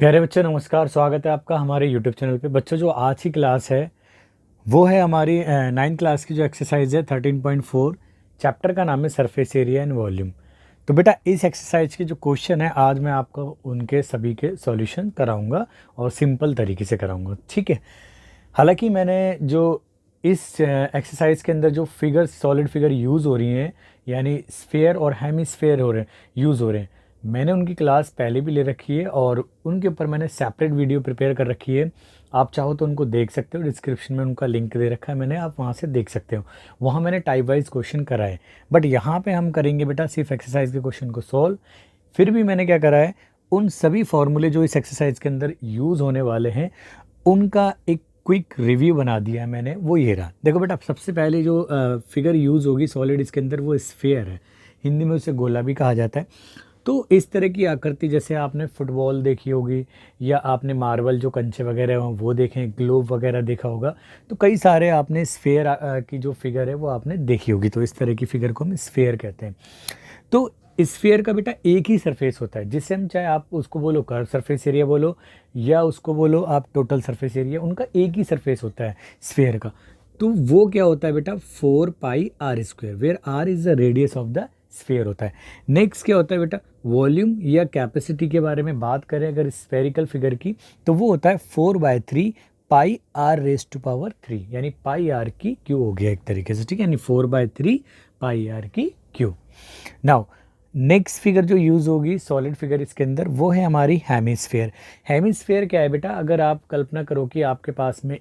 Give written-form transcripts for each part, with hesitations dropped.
प्यारे बच्चों नमस्कार। स्वागत है आपका हमारे YouTube चैनल पे। बच्चों जो आज की क्लास है वो है हमारी 9th क्लास की जो एक्सरसाइज है 13.4। चैप्टर का नाम है सरफेस एरिया एंड वॉल्यूम। तो बेटा इस एक्सरसाइज के जो क्वेश्चन है आज मैं आपको उनके सभी के सॉल्यूशन कराऊंगा और सिंपल तरीके से कराऊंगा, ठीक है। हालांकि मैंने जो इस एक्सरसाइज के अंदर जो फिगर सॉलिड फिगर यूज़ हो रही हैं यानी स्फेयर और हेमिस्फेयर यूज़ हो रहे हैं, मैंने उनकी क्लास पहले भी ले रखी है और उनके ऊपर मैंने सेपरेट वीडियो प्रिपेयर कर रखी है। आप चाहो तो उनको देख सकते हो, डिस्क्रिप्शन में उनका लिंक दे रखा है मैंने, आप वहाँ से देख सकते हो। वहाँ मैंने टाइप वाइज क्वेश्चन कराए, बट यहाँ पे हम करेंगे बेटा सिर्फ एक्सरसाइज के क्वेश्चन को सॉल्व। फिर भी मैंने क्या करा है, उन सभी फॉर्मूले जो इस एक्सरसाइज के अंदर यूज़ होने वाले हैं उनका एक क्विक रिव्यू बना दिया है मैंने। वो ये रहा, देखो बेटा सबसे पहले जो फिगर यूज़ होगी सॉलिड इसके अंदर वो स्फेयर है, हिंदी में उसे गोला भी कहा जाता है। तो इस तरह की आकृति जैसे आपने फुटबॉल देखी होगी या आपने मार्बल जो कंचे वगैरह हैं वो देखें, ग्लोब वगैरह देखा होगा, तो कई सारे आपने स्फेयर की जो फिगर है वो आपने देखी होगी। तो इस तरह की फिगर को हम स्फेयर कहते हैं। तो स्फीयर का बेटा एक ही सरफेस होता है जिससे हम चाहे आप उसको बोलो कर्व सरफेस एरिया बोलो या उसको बोलो आप टोटल सरफेस एरिया, उनका एक ही सरफेस होता है स्फीयर का। तो वो क्या होता है बेटा 4πr², where r is the radius of the sphere होता है। नेक्स्ट क्या होता है बेटा वॉल्यूम या कैपेसिटी के बारे में बात करें अगर स्फेरिकल फिगर की, तो वो होता है 4/3 πr⁻³ यानी πr³ हो गया एक तरीके से, ठीक है, यानी 4/3 πr³। नाउ नेक्स्ट फिगर जो यूज़ होगी सॉलिड फिगर इसके अंदर वो है हमारी हेमिस्फेयर। हेमिस्फेयर क्या है बेटा, अगर आप कल्पना करो कि आपके पास में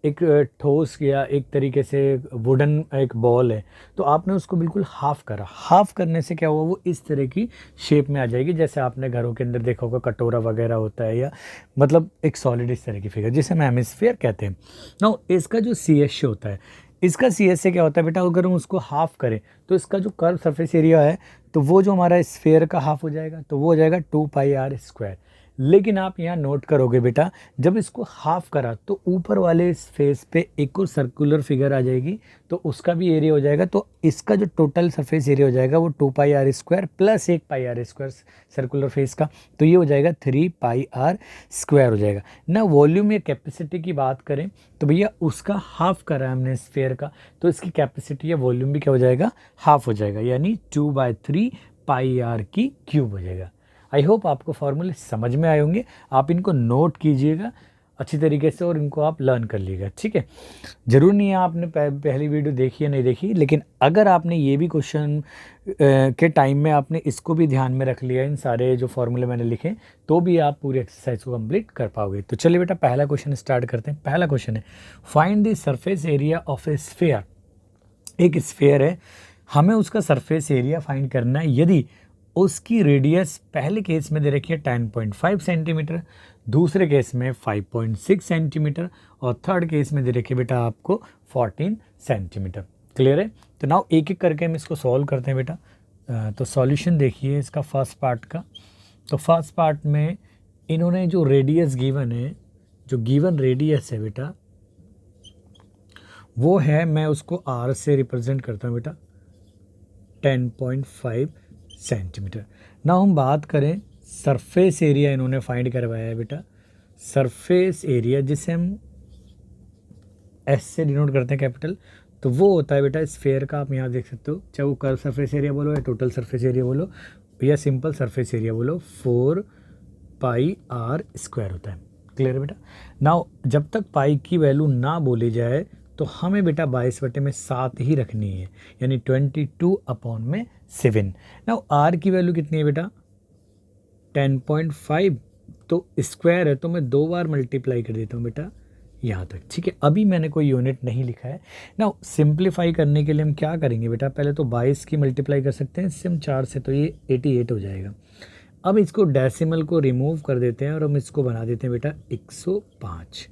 एक ठोस या एक तरीके से वुडन एक बॉल है, तो आपने उसको बिल्कुल हाफ करा। हाफ करने से क्या हुआ, वो इस तरह की शेप में आ जाएगी जैसे आपने घरों के अंदर देखा होगा कटोरा वगैरह होता है, या मतलब एक सॉलिड इस तरह की फिगर जिसे हम हेमिस्फेयर कहते हैं। नाउ इसका जो CH होता है, इसका CS से क्या होता है बेटा, अगर हम उसको हाफ करें तो इसका जो कर्व सरफेस एरिया है तो वो जो हमारा स्फेयर का हाफ हो जाएगा तो वो हो जाएगा 2πr²। लेकिन आप यहाँ नोट करोगे बेटा जब इसको हाफ करा तो ऊपर वाले इस फेस पे एक और सर्कुलर फिगर आ जाएगी तो उसका भी एरिया हो जाएगा। तो इसका जो टोटल सरफेस एरिया हो जाएगा वो 2πr² plus 1πr² circular face का, तो ये हो जाएगा 3πr² हो जाएगा ना। वॉल्यूम या कैपेसिटी की बात करें तो भैया उसका हाफ करा है हमने स्फेयर का, तो इसकी कैपेसिटी या वॉल्यूम भी क्या हो जाएगा, हाफ हो जाएगा, यानी 2/3 πr³ हो जाएगा। आई होप आपको फॉर्मूले समझ में आए होंगे, आप इनको नोट कीजिएगा अच्छी तरीके से और इनको आप लर्न कर लीजिएगा, ठीक है। ज़रूर नहीं है आपने पहली वीडियो देखी या नहीं देखी, लेकिन अगर आपने ये भी क्वेश्चन के टाइम में आपने इसको भी ध्यान में रख लिया, इन सारे जो फॉर्मूले मैंने लिखे, तो भी आप पूरी एक्सरसाइज को कंप्लीट कर पाओगे। तो चलिए बेटा पहला क्वेश्चन स्टार्ट करते हैं। पहला क्वेश्चन है find the surface area of A sphere. एक स्फेयर है, हमें उसका सरफेस एरिया फाइंड करना है यदि उसकी रेडियस पहले केस में दे रखी है 10.5 सेंटीमीटर, दूसरे केस में 5.6 सेंटीमीटर और थर्ड केस में दे रखी है बेटा आपको 14 सेंटीमीटर। क्लियर है। तो नाउ एक एक करके हम इसको सॉल्व करते हैं बेटा। तो सॉल्यूशन देखिए इसका फर्स्ट पार्ट का। तो फर्स्ट पार्ट में इन्होंने जो रेडियस गिवन है, जो गिवन रेडियस है बेटा वो है, मैं उसको r से रिप्रेजेंट करता हूँ बेटा 10.5 सेंटीमीटर। ना हम बात करें सरफेस एरिया, इन्होंने फाइंड करवाया है बेटा सरफेस एरिया जिसे हम S से डिनोट करते हैं कैपिटल, तो वो होता है बेटा स्फेयर का। आप यहाँ देख सकते हो, चाहे वो कर्व सरफेस एरिया बोलो या टोटल सरफेस एरिया बोलो या सिंपल सरफेस एरिया बोलो, 4πr² होता है। क्लियर है बेटा। नाउ जब तक पाई की वैल्यू ना बोली जाए तो हमें बेटा 22/7 ही रखनी है, यानी 22/7। नाउ r की वैल्यू कितनी है बेटा 10.5, तो स्क्वायर है तो मैं 2 बार मल्टीप्लाई कर देता हूँ बेटा यहाँ तक, ठीक है। अभी मैंने कोई यूनिट नहीं लिखा है। नाउ सिंप्लीफाई करने के लिए हम क्या करेंगे बेटा, पहले तो 22 की मल्टीप्लाई कर सकते हैं इससे हम 4 से, तो ये 88 हो जाएगा। अब इसको डेसिमल को रिमूव कर देते हैं और हम इसको बना देते हैं बेटा 105।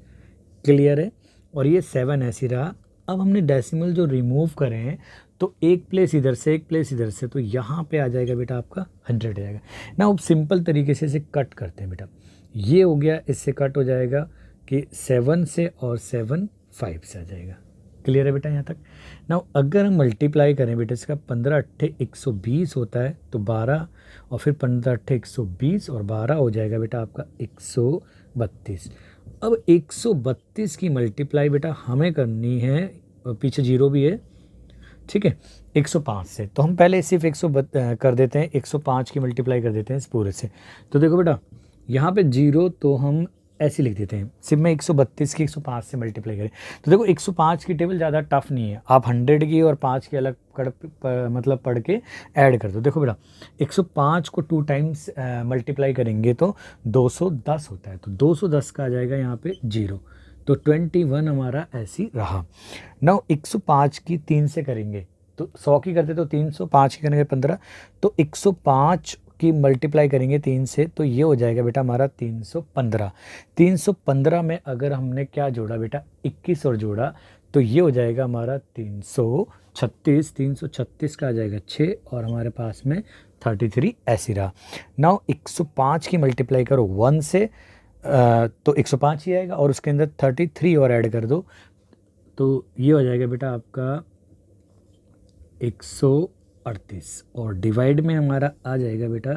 क्लियर है। और ये 7 ऐसी रहा। अब हमने डेसिमल जो रिमूव करे हैं तो एक प्लेस इधर से एक प्लेस इधर से, तो यहाँ पे आ जाएगा बेटा आपका 100 आ जाएगा ना। अब सिंपल तरीके से इसे कट करते हैं बेटा, ये हो गया, इससे कट हो जाएगा कि 7 से और 7 5 से आ जाएगा। क्लियर है बेटा यहाँ तक? नाउ अगर हम मल्टीप्लाई करें बेटा इसका 15 अट्ठे 120 होता है तो 12 और फिर 15 अट्ठे 120 और 12 हो जाएगा बेटा आपका 132। अब 132 की मल्टीप्लाई बेटा हमें करनी है, पीछे जीरो भी है, ठीक है, 105 से। तो हम पहले सिर्फ 100 कर देते हैं, 105 की मल्टीप्लाई कर देते हैं इस पूरे से। तो देखो बेटा यहाँ पे जीरो तो हम ऐसे लिख देते हैं, सिर्फ मैं 132 की 105 से मल्टीप्लाई करें। तो देखो 105 की टेबल ज़्यादा टफ नहीं है, आप 100 की और 5 की अलग मतलब पढ़ के ऐड कर दो। देखो बेटा 105 को 2 टाइम्स मल्टीप्लाई करेंगे तो 210 होता है, तो 210 का आ जाएगा यहाँ पे जीरो, तो 21 हमारा ऐसी रहा। नाउ 105 की 3 से करेंगे तो 100 की करते तो 300, 5 की करेंगे 15, तो 105 की मल्टीप्लाई करेंगे 3 से तो ये हो जाएगा बेटा हमारा 315। 315 में अगर हमने क्या जोड़ा बेटा 21 और जोड़ा तो ये हो जाएगा हमारा 336। 336 का आ जाएगा 6 और हमारे पास में 33 ऐसी रहा। नाउ 105 की मल्टीप्लाई करो 1 से तो 105 ही आएगा और उसके अंदर 33 और ऐड कर दो तो ये हो जाएगा बेटा आपका 138 और डिवाइड में हमारा आ जाएगा बेटा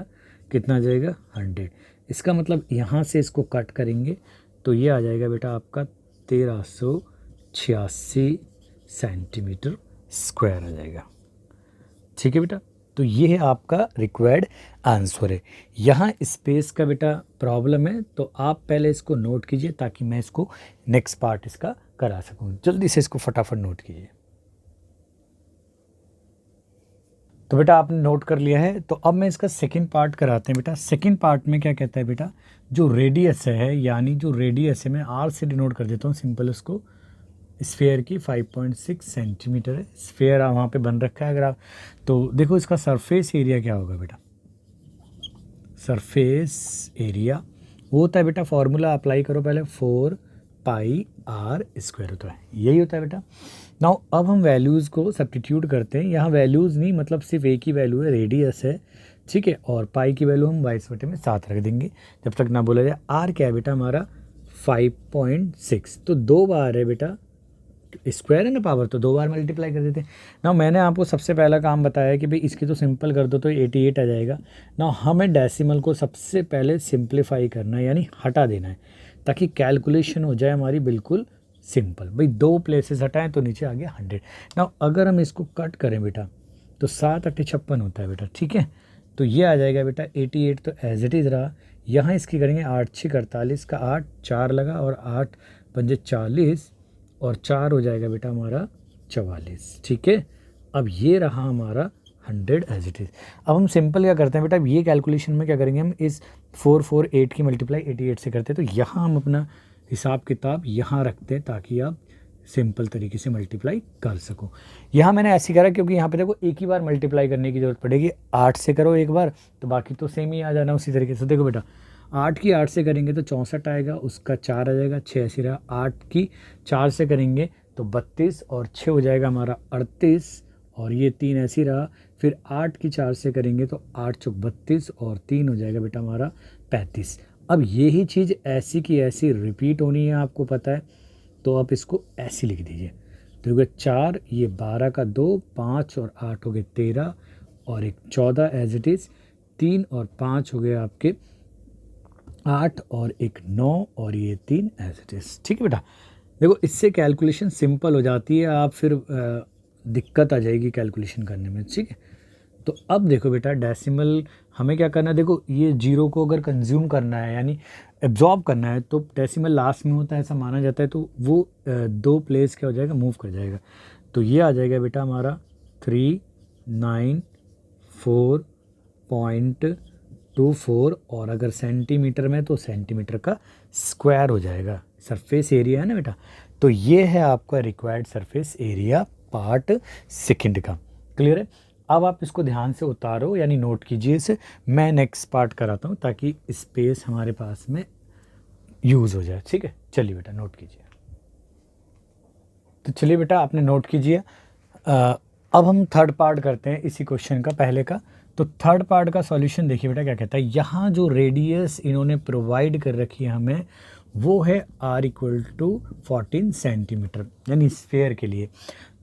कितना आ जाएगा 100। इसका मतलब यहाँ से इसको कट करेंगे तो ये आ जाएगा बेटा आपका 1386 सेंटीमीटर स्क्वायर आ जाएगा। ठीक है बेटा, तो ये है आपका रिक्वायर्ड आंसर है। यहाँ स्पेस का बेटा प्रॉब्लम है तो आप पहले इसको नोट कीजिए ताकि मैं इसको नेक्स्ट पार्ट इसका करा सकूँ। जल्दी से इसको फटाफट नोट कीजिए। तो बेटा आपने नोट कर लिया है, तो अब मैं इसका सेकंड पार्ट कराते हैं बेटा। सेकंड पार्ट में क्या कहता है बेटा, जो रेडियस है यानी जो रेडियस है मैं आर से डिनोट कर देता हूँ सिंपल उसको, स्फेयर की 5.6 सेंटीमीटर है। स्फेयर वहाँ पे बन रखा है अगर आप तो देखो इसका सरफेस एरिया क्या होगा बेटा। सरफेस एरिया वो होता है बेटा, फॉर्मूला अप्लाई करो पहले, 4 पाई आर स्क्वायर होता है, यही होता है बेटा। नाउ अब हम वैल्यूज़ को सब्स्टिट्यूट करते हैं। यहाँ वैल्यूज़ नहीं मतलब सिर्फ एक ही वैल्यू है, रेडियस है, ठीक है, और पाई की वैल्यू हम 22 में 7 रख देंगे जब तक ना बोला जाए। आर क्या है बेटा हमारा 5.6, तो 2 बार है बेटा, स्क्वायर है ना पावर, तो 2 बार मल्टीप्लाई कर देते हैं ना। मैंने आपको सबसे पहला काम बताया कि भाई इसकी तो सिंपल कर दो तो 88 आ जाएगा ना। हमें डेसिमल को सबसे पहले सिंप्लीफाई करना है यानी हटा देना है ताकि कैलकुलेशन हो जाए हमारी बिल्कुल सिंपल। भाई 2 प्लेसेस हटाएं तो नीचे आ गया 100 ना। अगर हम इसको कट करें बेटा तो 7 8 56 होता है बेटा, ठीक है, तो ये आ जाएगा बेटा 88 तो एज इट इज़ रहा। यहाँ इसकी करेंगे 8 6 48 का 8 4 लगा और 8 5 40 और 4 हो जाएगा बेटा हमारा 44, ठीक है। अब ये रहा हमारा 100 एज इट इज़। अब हम सिंपल क्या करते हैं बेटा, ये कैलकुलेशन में क्या करेंगे हम इस 448 की मल्टीप्लाई 88 से करते हैं, तो यहाँ हम अपना हिसाब किताब यहाँ रखते हैं ताकि आप सिंपल तरीके से मल्टीप्लाई कर सको। यहाँ मैंने ऐसे करा क्योंकि यहाँ पे देखो एक ही बार मल्टीप्लाई करने की ज़रूरत पड़ेगी। 8 से करो एक बार तो बाकी तो सेम ही आ जाना उसी तरीके से। देखो बेटा 8 की 8 से करेंगे तो 64 आएगा, उसका 4 आ जाएगा 6 ऐसी रहा। 8 की 4 से करेंगे तो 32 और 6 हो जाएगा हमारा 38 और ये 3 ऐसी रहा। फिर 8 की 4 से करेंगे तो 8 चौक 32 और 3 हो जाएगा बेटा हमारा 35। अब यही चीज़ ऐसी की ऐसी रिपीट होनी है, आपको पता है, तो आप इसको ऐसी लिख दीजिए। तो 4 ये 12 का 2 5 और 8 हो गए 13 और एक 14 एज इट इज़, 3 और 5 हो गए आपके 8 और एक 9 और ये 3 एज इट इज़, ठीक है बेटा। देखो इससे कैलकुलेशन सिंपल हो जाती है, आप फिर दिक्कत आ जाएगी कैलकुलेशन करने में, ठीक है। तो अब देखो बेटा डेसिमल हमें क्या करना है, देखो ये जीरो को अगर कंज्यूम करना है यानी एब्जॉर्ब करना है तो डेसिमल लास्ट में होता है ऐसा माना जाता है, तो वो 2 प्लेस क्या हो जाएगा मूव कर जाएगा। तो ये आ जाएगा बेटा हमारा 394.24 और अगर सेंटीमीटर में तो सेंटीमीटर का स्क्वायर हो जाएगा। सरफेस एरिया है ना बेटा, तो ये है आपका required surface area part second का। क्लियर है? अब आप इसको ध्यान से उतारो यानी नोट कीजिए इसे, मैं नेक्स्ट पार्ट कराता हूँ ताकि स्पेस हमारे पास में यूज़ हो जाए, ठीक है। चलिए बेटा नोट कीजिए। तो चलिए बेटा आपने नोट कीजिए। अब हम थर्ड पार्ट करते हैं इसी क्वेश्चन का पहले का। तो थर्ड पार्ट का सॉल्यूशन देखिए बेटा क्या कहता है। यहाँ जो रेडियस इन्होंने प्रोवाइड कर रखी है हमें वो है r इक्वल टू 14 सेंटीमीटर, यानी स्फेयर के लिए।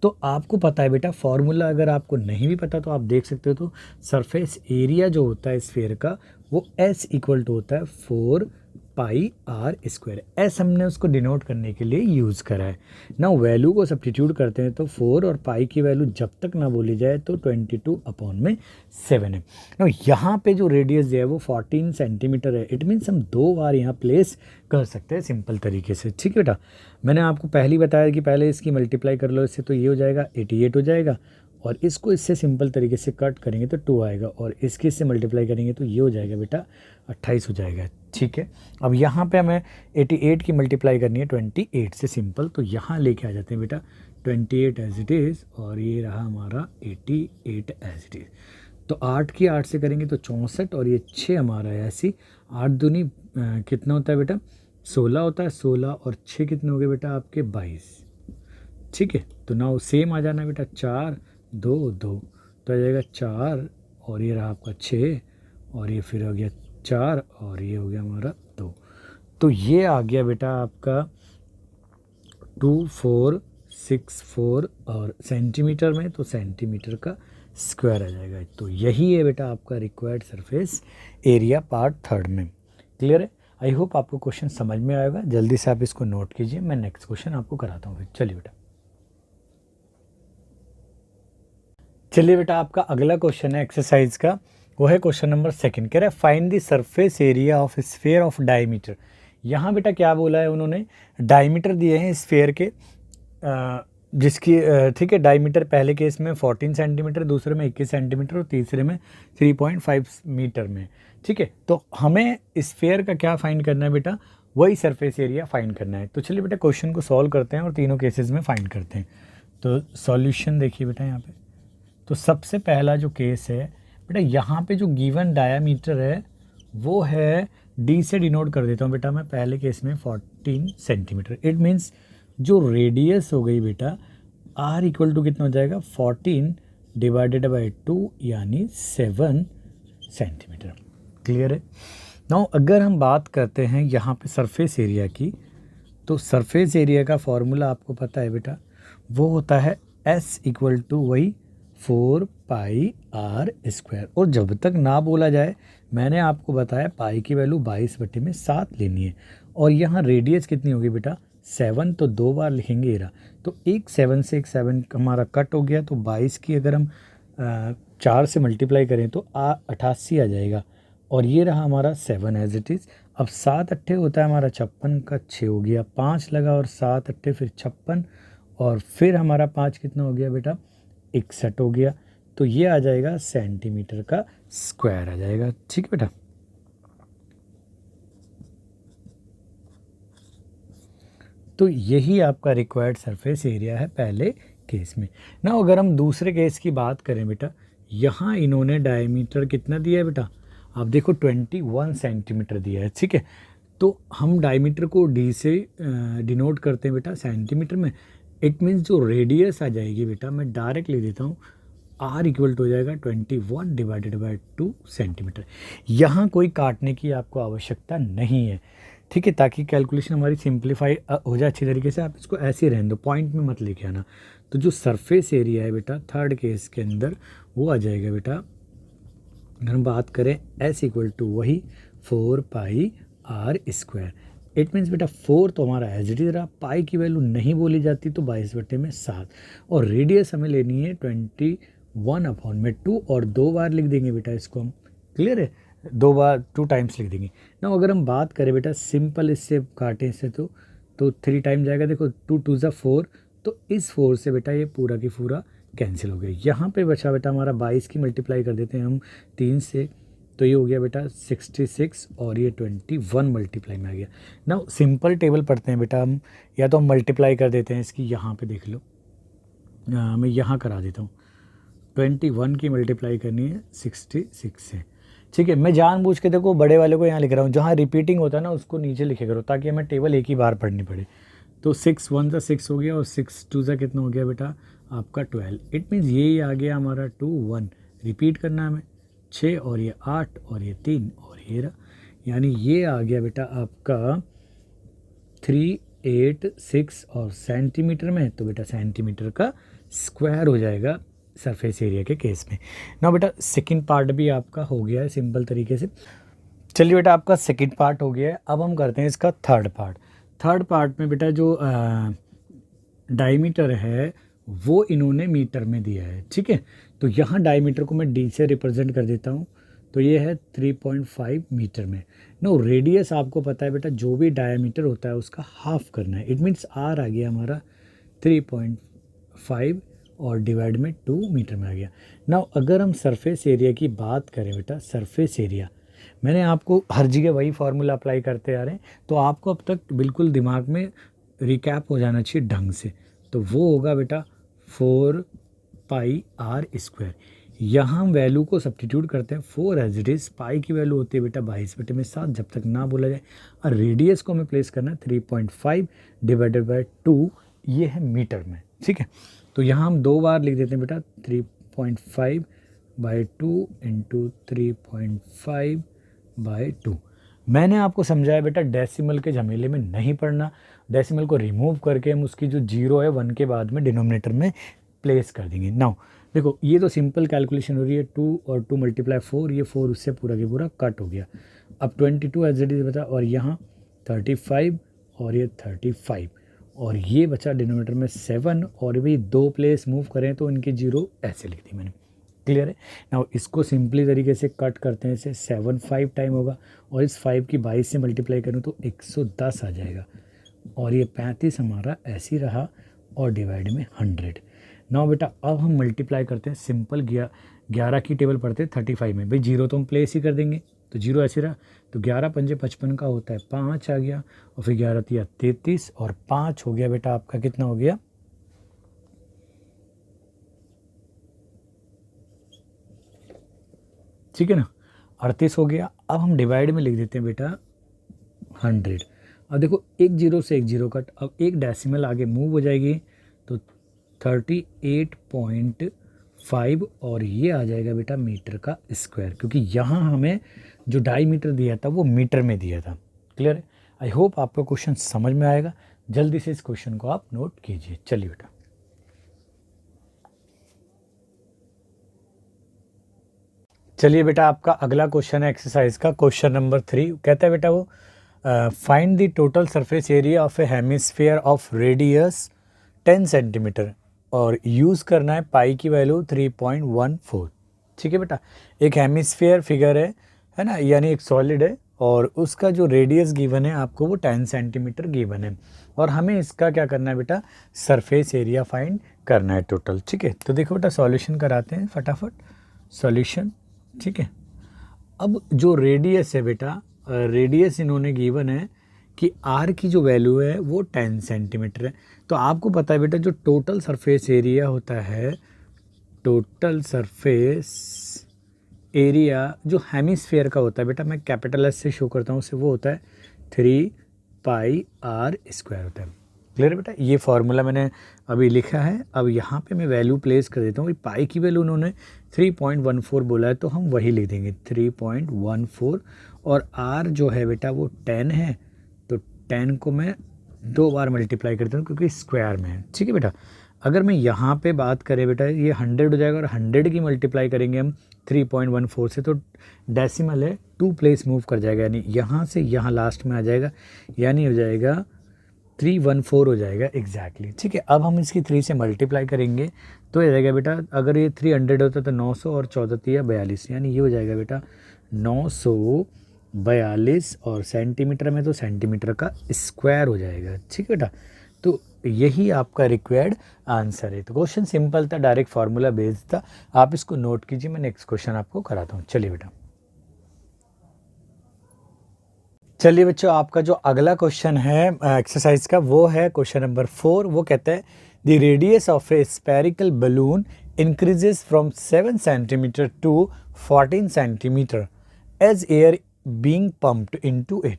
तो आपको पता है बेटा फॉर्मूला, अगर आपको नहीं भी पता तो आप देख सकते हो। तो सरफेस एरिया जो होता है स्फेयर का वो S इक्वल टू होता है 4 पाई आर स्क्वायर। एस हमने उसको डिनोट करने के लिए यूज़ करा है ना। वैल्यू को सब्स्टिट्यूट करते हैं तो 4 और पाई की वैल्यू जब तक ना बोली जाए तो 22/7 है ना। यहाँ पे जो रेडियस दिया है वो 14 सेंटीमीटर है। इट मीन्स हम 2 बार यहाँ प्लेस कर सकते हैं सिंपल तरीके से। ठीक है बेटा, मैंने आपको पहले ही बताया कि पहले इसकी मल्टीप्लाई कर लो इससे, तो ये हो जाएगा 88 हो जाएगा, और इसको इससे सिंपल तरीके से कट करेंगे तो 2 आएगा, और इसके इससे मल्टीप्लाई करेंगे तो ये हो जाएगा बेटा 28 हो जाएगा। ठीक है, अब यहाँ पे हमें 88 की मल्टीप्लाई करनी है 28 से सिंपल, तो यहाँ लेके आ जाते हैं बेटा 28 एज इट इज़, और ये रहा हमारा 88 एज इट इज़। तो 8 की 8 से करेंगे तो 64, और ये 6 हमारा है ऐसी। 8 दूनी कितना होता है बेटा 16 होता है, 16 और 6 कितने हो गए बेटा आपके 22। ठीक है, तो नाउ सेम आ जाना बेटा 4 2 2, तो आ जाएगा 4, और ये रहा आपका 6, और ये फिर हो गया 4, और ये हो गया हमारा 2। तो ये आ गया बेटा आपका 2464, और सेंटीमीटर में तो सेंटीमीटर का स्क्वायर आ जाएगा। तो यही है बेटा आपका रिक्वायर्ड सरफेस एरिया पार्ट 3 में। क्लियर है? आई होप आपको क्वेश्चन समझ में आएगा। जल्दी से आप इसको नोट कीजिए, मैं नेक्स्ट क्वेश्चन आपको कराता हूँ फिर। चलिए बेटा, आपका अगला क्वेश्चन है एक्सरसाइज का, वो है क्वेश्चन नंबर 2। कह रहा है find the surface area of sphere of diameter. यहाँ बेटा क्या बोला है उन्होंने, डायमीटर दिए हैं स्फेयर के, जिसकी ठीक है, डायमीटर पहले केस में 14 सेंटीमीटर, दूसरे में 21 सेंटीमीटर, और तीसरे में 3.5 मीटर में। ठीक है, तो हमें स्फेयर का क्या फाइंड करना है बेटा, वही सरफेस एरिया फाइंड करना है। तो चलिए बेटा क्वेश्चन को सॉल्व करते हैं और तीनों केसेस में फाइंड करते हैं। तो सॉल्यूशन देखिए बेटा यहाँ पे। तो सबसे पहला जो केस है बेटा, यहाँ पे जो गिवन डायामीटर है वो है डी से डिनोट कर देता हूँ बेटा मैं पहले केस में 14 सेंटीमीटर। इट मीन्स जो रेडियस हो गई बेटा आर इक्वल टू कितना हो जाएगा 14 डिवाइडेड बाई 2 यानी 7 सेंटीमीटर। क्लियर है? नाउ अगर हम बात करते हैं यहाँ पे सरफेस एरिया की, तो सरफेस एरिया का फॉर्मूला आपको पता है बेटा, वो होता है एस इक्वल टू वही 4 पाई आर स्क्वायर। और जब तक ना बोला जाए, मैंने आपको बताया पाई की वैल्यू 22/7 लेनी है, और यहाँ रेडियस कितनी होगी बेटा 7, तो 2 बार लिखेंगे एरा, तो एक 7 से एक 7 हमारा कट हो गया, तो 22 की अगर हम 4 से मल्टीप्लाई करें तो 88 आ जाएगा, और ये रहा हमारा 7 एज इट इज़। अब 7 अट्ठे होता है हमारा 56 का 6 हो गया, 5 लगा और 7 अट्ठे फिर 56, और फिर हमारा 5 कितना हो गया बेटा 61 हो गया। तो ये आ जाएगा सेंटीमीटर का स्क्वायर आ जाएगा। ठीक है बेटा, तो यही आपका रिक्वायर्ड सरफेस एरिया है पहले केस में ना। अगर हम दूसरे केस की बात करें बेटा, यहाँ इन्होंने डायमीटर कितना दिया है बेटा, आप देखो 21 सेंटीमीटर दिया है। ठीक है, तो हम डायमीटर को डी से डिनोट करते हैं बेटा सेंटीमीटर में। इट मीन्स जो रेडियस आ जाएगी बेटा, मैं डायरेक्ट ले देता हूँ, आर इक्वल टू हो जाएगा 21 डिवाइडेड बाई 2 सेंटीमीटर। यहाँ कोई काटने की आपको आवश्यकता नहीं है। ठीक है, ताकि कैलकुलेशन हमारी सिंप्लीफाई हो जाए अच्छी तरीके से। आप इसको ऐसे रहने दो, पॉइंट में मत लेके आना। तो जो सरफेस एरिया है बेटा थर्ड केस के अंदर, वो आ जाएगा बेटा, अगर हम बात करें एस इक्वल टू वही 4 पाई आर स्क्वायर। इट मीन्स बेटा 4 तो हमारा एज इट इज रहा, पाई की वैल्यू नहीं बोली जाती तो 22/7, और रेडियस हमें लेनी है 21/2, और 2 बार लिख देंगे बेटा इसको हम। क्लियर है? 2 बार 2 टाइम्स लिख देंगे ना। अगर हम बात करें बेटा सिंपल इससे काटें इससे, तो 3 टाइम जाएगा, देखो 2 2 ज़ा 4, तो इस 4 से बेटा ये पूरा की पूरा कैंसिल हो गया। यहाँ पे बचा बेटा हमारा 22 की मल्टीप्लाई कर देते हैं हम 3 से, तो ये हो गया बेटा 66, और ये 21 मल्टीप्लाई में आ गया ना। सिंपल टेबल पढ़ते हैं बेटा हम, या तो हम मल्टीप्लाई कर देते हैं इसकी, यहाँ पे देख लो, मैं यहाँ करा देता हूँ। 21 की मल्टीप्लाई करनी है 66 से। ठीक है, मैं जानबूझ के देखो बड़े वाले को यहाँ लिख रहा हूँ, जहाँ रिपीटिंग होता है ना उसको नीचे लिखे करो, ताकि हमें टेबल एक ही बार पढ़नी पड़े। तो 6 1 ज़ा 6 हो गया, और 6 2 ज़ा कितना हो गया बेटा आपका 12। इट मीन्स यही आ गया हमारा 2 1, रिपीट करना है हमें 6, और ये 8, और ये 3, और ये रहा, यानी ये आ गया बेटा आपका 386 और सेंटीमीटर में तो बेटा सेंटीमीटर का स्क्वायर हो जाएगा सरफेस एरिया के केस में। ना बेटा सेकंड पार्ट भी आपका हो गया है सिंपल तरीके से। चलिए बेटा आपका सेकंड पार्ट हो गया है, अब हम करते हैं इसका थर्ड पार्ट। थर्ड पार्ट में बेटा जो डायमीटर है वो इन्होंने मीटर में दिया है, ठीक है। तो यहाँ डायमीटर को मैं डी से रिप्रेजेंट कर देता हूँ, तो ये है 3.5 मीटर में। नो रेडियस आपको पता है बेटा जो भी डायमीटर होता है उसका हाफ करना है, इट मीन्स आर आ गया हमारा 3.5 और डिवाइड में 2 मीटर में आ गया। नाउ अगर हम सरफेस एरिया की बात करें बेटा, सरफेस एरिया मैंने आपको हर जगह वही फार्मूला अप्लाई करते आ रहे हैं, तो आपको अब तक बिल्कुल दिमाग में रिकैप हो जाना चाहिए ढंग से। तो वो होगा बेटा 4 पाई आर स्क्वायर। यहाँ हम वैल्यू को सब्स्टिट्यूट करते हैं 4 एज इट इज़। पाई की वैल्यू होती है बेटा 22/7 जब तक ना बोला जाए, और रेडियस को हमें प्लेस करना है 3.5 डिवाइडेड बाय 2, ये है मीटर में, ठीक है। तो यहाँ हम 2 बार लिख देते हैं बेटा 3.5/2 इंटू 3.5/2। मैंने आपको समझाया बेटा डेसिमल के झमेले में नहीं पड़ना, डेसिमल को रिमूव करके हम उसकी जो जीरो है 1 के बाद में डिनोमिनेटर में प्लेस कर देंगे। नाउ देखो ये तो सिंपल कैलकुलेशन हो रही है, 2 और 2 × 4, ये 4 उससे पूरा के पूरा कट हो गया। अब 22 एज इट इज़ बचा, और यहाँ 35 और ये 35, और ये बचा डिनोमिनेटर में 7, और भी 2 प्लेस मूव करें तो इनकी जीरो ऐसे लिख दी मैंने। क्लियर है। नाउ इसको सिंपली तरीके से कट करते हैं, इसे 7 5 टाइम होगा, और इस 5 की 22 से मल्टीप्लाई करूँ तो 110 आ जाएगा, और ये 35 हमारा ऐसे ही रहा, और डिवाइड में 100। नाउ बेटा अब हम मल्टीप्लाई करते हैं, सिंपल 11 की टेबल पढ़ते हैं 35 में, भाई जीरो तो हम प्लेस ही कर देंगे, तो जीरो ऐसे रहा, तो 11 पंजे 55 का होता है 5 आ गया, और फिर 11 तिया 33, और 5 हो गया बेटा आपका कितना हो गया, ठीक है ना, 38 हो गया। अब हम डिवाइड में लिख देते हैं बेटा 100। अब देखो एक जीरो से एक जीरो कट, अब एक डेसिमल आगे मूव हो जाएगी, तो 38.5, और ये आ जाएगा बेटा मीटर का स्क्वायर, क्योंकि यहाँ हमें जो डायमीटर दिया था वो मीटर में दिया था। क्लियर है। आई होप आपको क्वेश्चन समझ में आएगा, जल्दी से इस क्वेश्चन को आप नोट कीजिए। चलिए बेटा चलिए बेटा आपका अगला क्वेश्चन है एक्सरसाइज का क्वेश्चन नंबर 3। कहता है बेटा वो find the total surface area of A hemisphere of radius 10 centimetre, और यूज़ करना है पाई की वैल्यू 3.14। ठीक है बेटा, एक हेमिस्फीयर फिगर है ना, यानी एक सॉलिड है, और उसका जो रेडियस गिवन है आपको वो 10 सेंटीमीटर गिवन है, और हमें इसका क्या करना है बेटा, सरफेस एरिया फाइंड करना है टोटल। ठीक है, तो देखो बेटा सॉल्यूशन कराते हैं फटाफट, सॉल्यूशन। ठीक है, अब जो रेडियस है बेटा, रेडियस इन्होंने गिवन है कि आर की जो वैल्यू है वो 10 सेंटीमीटर है। तो आपको पता है बेटा जो टोटल सरफेस एरिया होता है, टोटल सरफेस एरिया जो हेमिस्फीयर का होता है बेटा, मैं कैपिटल एस से शो करता हूँ उसे, वो होता है 3 पाई आर स्क्वायर होता है। क्लियर बेटा, ये फार्मूला मैंने अभी लिखा है। अब यहाँ पे मैं वैल्यू प्लेस कर देता हूँ, पाई की वैल्यू उन्होंने 3.14 बोला है, तो हम वही लिख देंगे 3.14, और आर जो है बेटा वो 10 है, तो 10 को मैं 2 बार मल्टीप्लाई करता हूँ क्योंकि स्क्वायर में है। ठीक है बेटा, अगर मैं यहाँ पे बात करें बेटा ये 100 हो जाएगा, और 100 की मल्टीप्लाई करेंगे हम 3.14 से, तो डेसिमल है 2 प्लेस मूव कर जाएगा, यानी यहाँ से यहाँ लास्ट में आ जाएगा, यानी हो जाएगा 314 हो जाएगा एग्जैक्टली। ठीक है, अब हम इसकी 3 से मल्टीप्लाई करेंगे तो ये जाएगा बेटा, अगर ये 300 होता तो 900 और 14 42, यानी ये हो जाएगा बेटा 942, और सेंटीमीटर में तो सेंटीमीटर का स्क्वायर हो जाएगा। ठीक है बेटा, तो यही आपका रिक्वायर्ड आंसर है। तो क्वेश्चन सिंपल था, डायरेक्ट फार्मूला बेस्ड था, आप इसको नोट कीजिए, मैं नेक्स्ट क्वेश्चन आपको कराता हूँ। चलिए बेटा, चलिए बच्चों आपका जो अगला क्वेश्चन है एक्सरसाइज का वो है क्वेश्चन नंबर 4। वो कहता है the radius of a spherical balloon increases from 7 centimeter to 14 centimeter as air being pumped into it.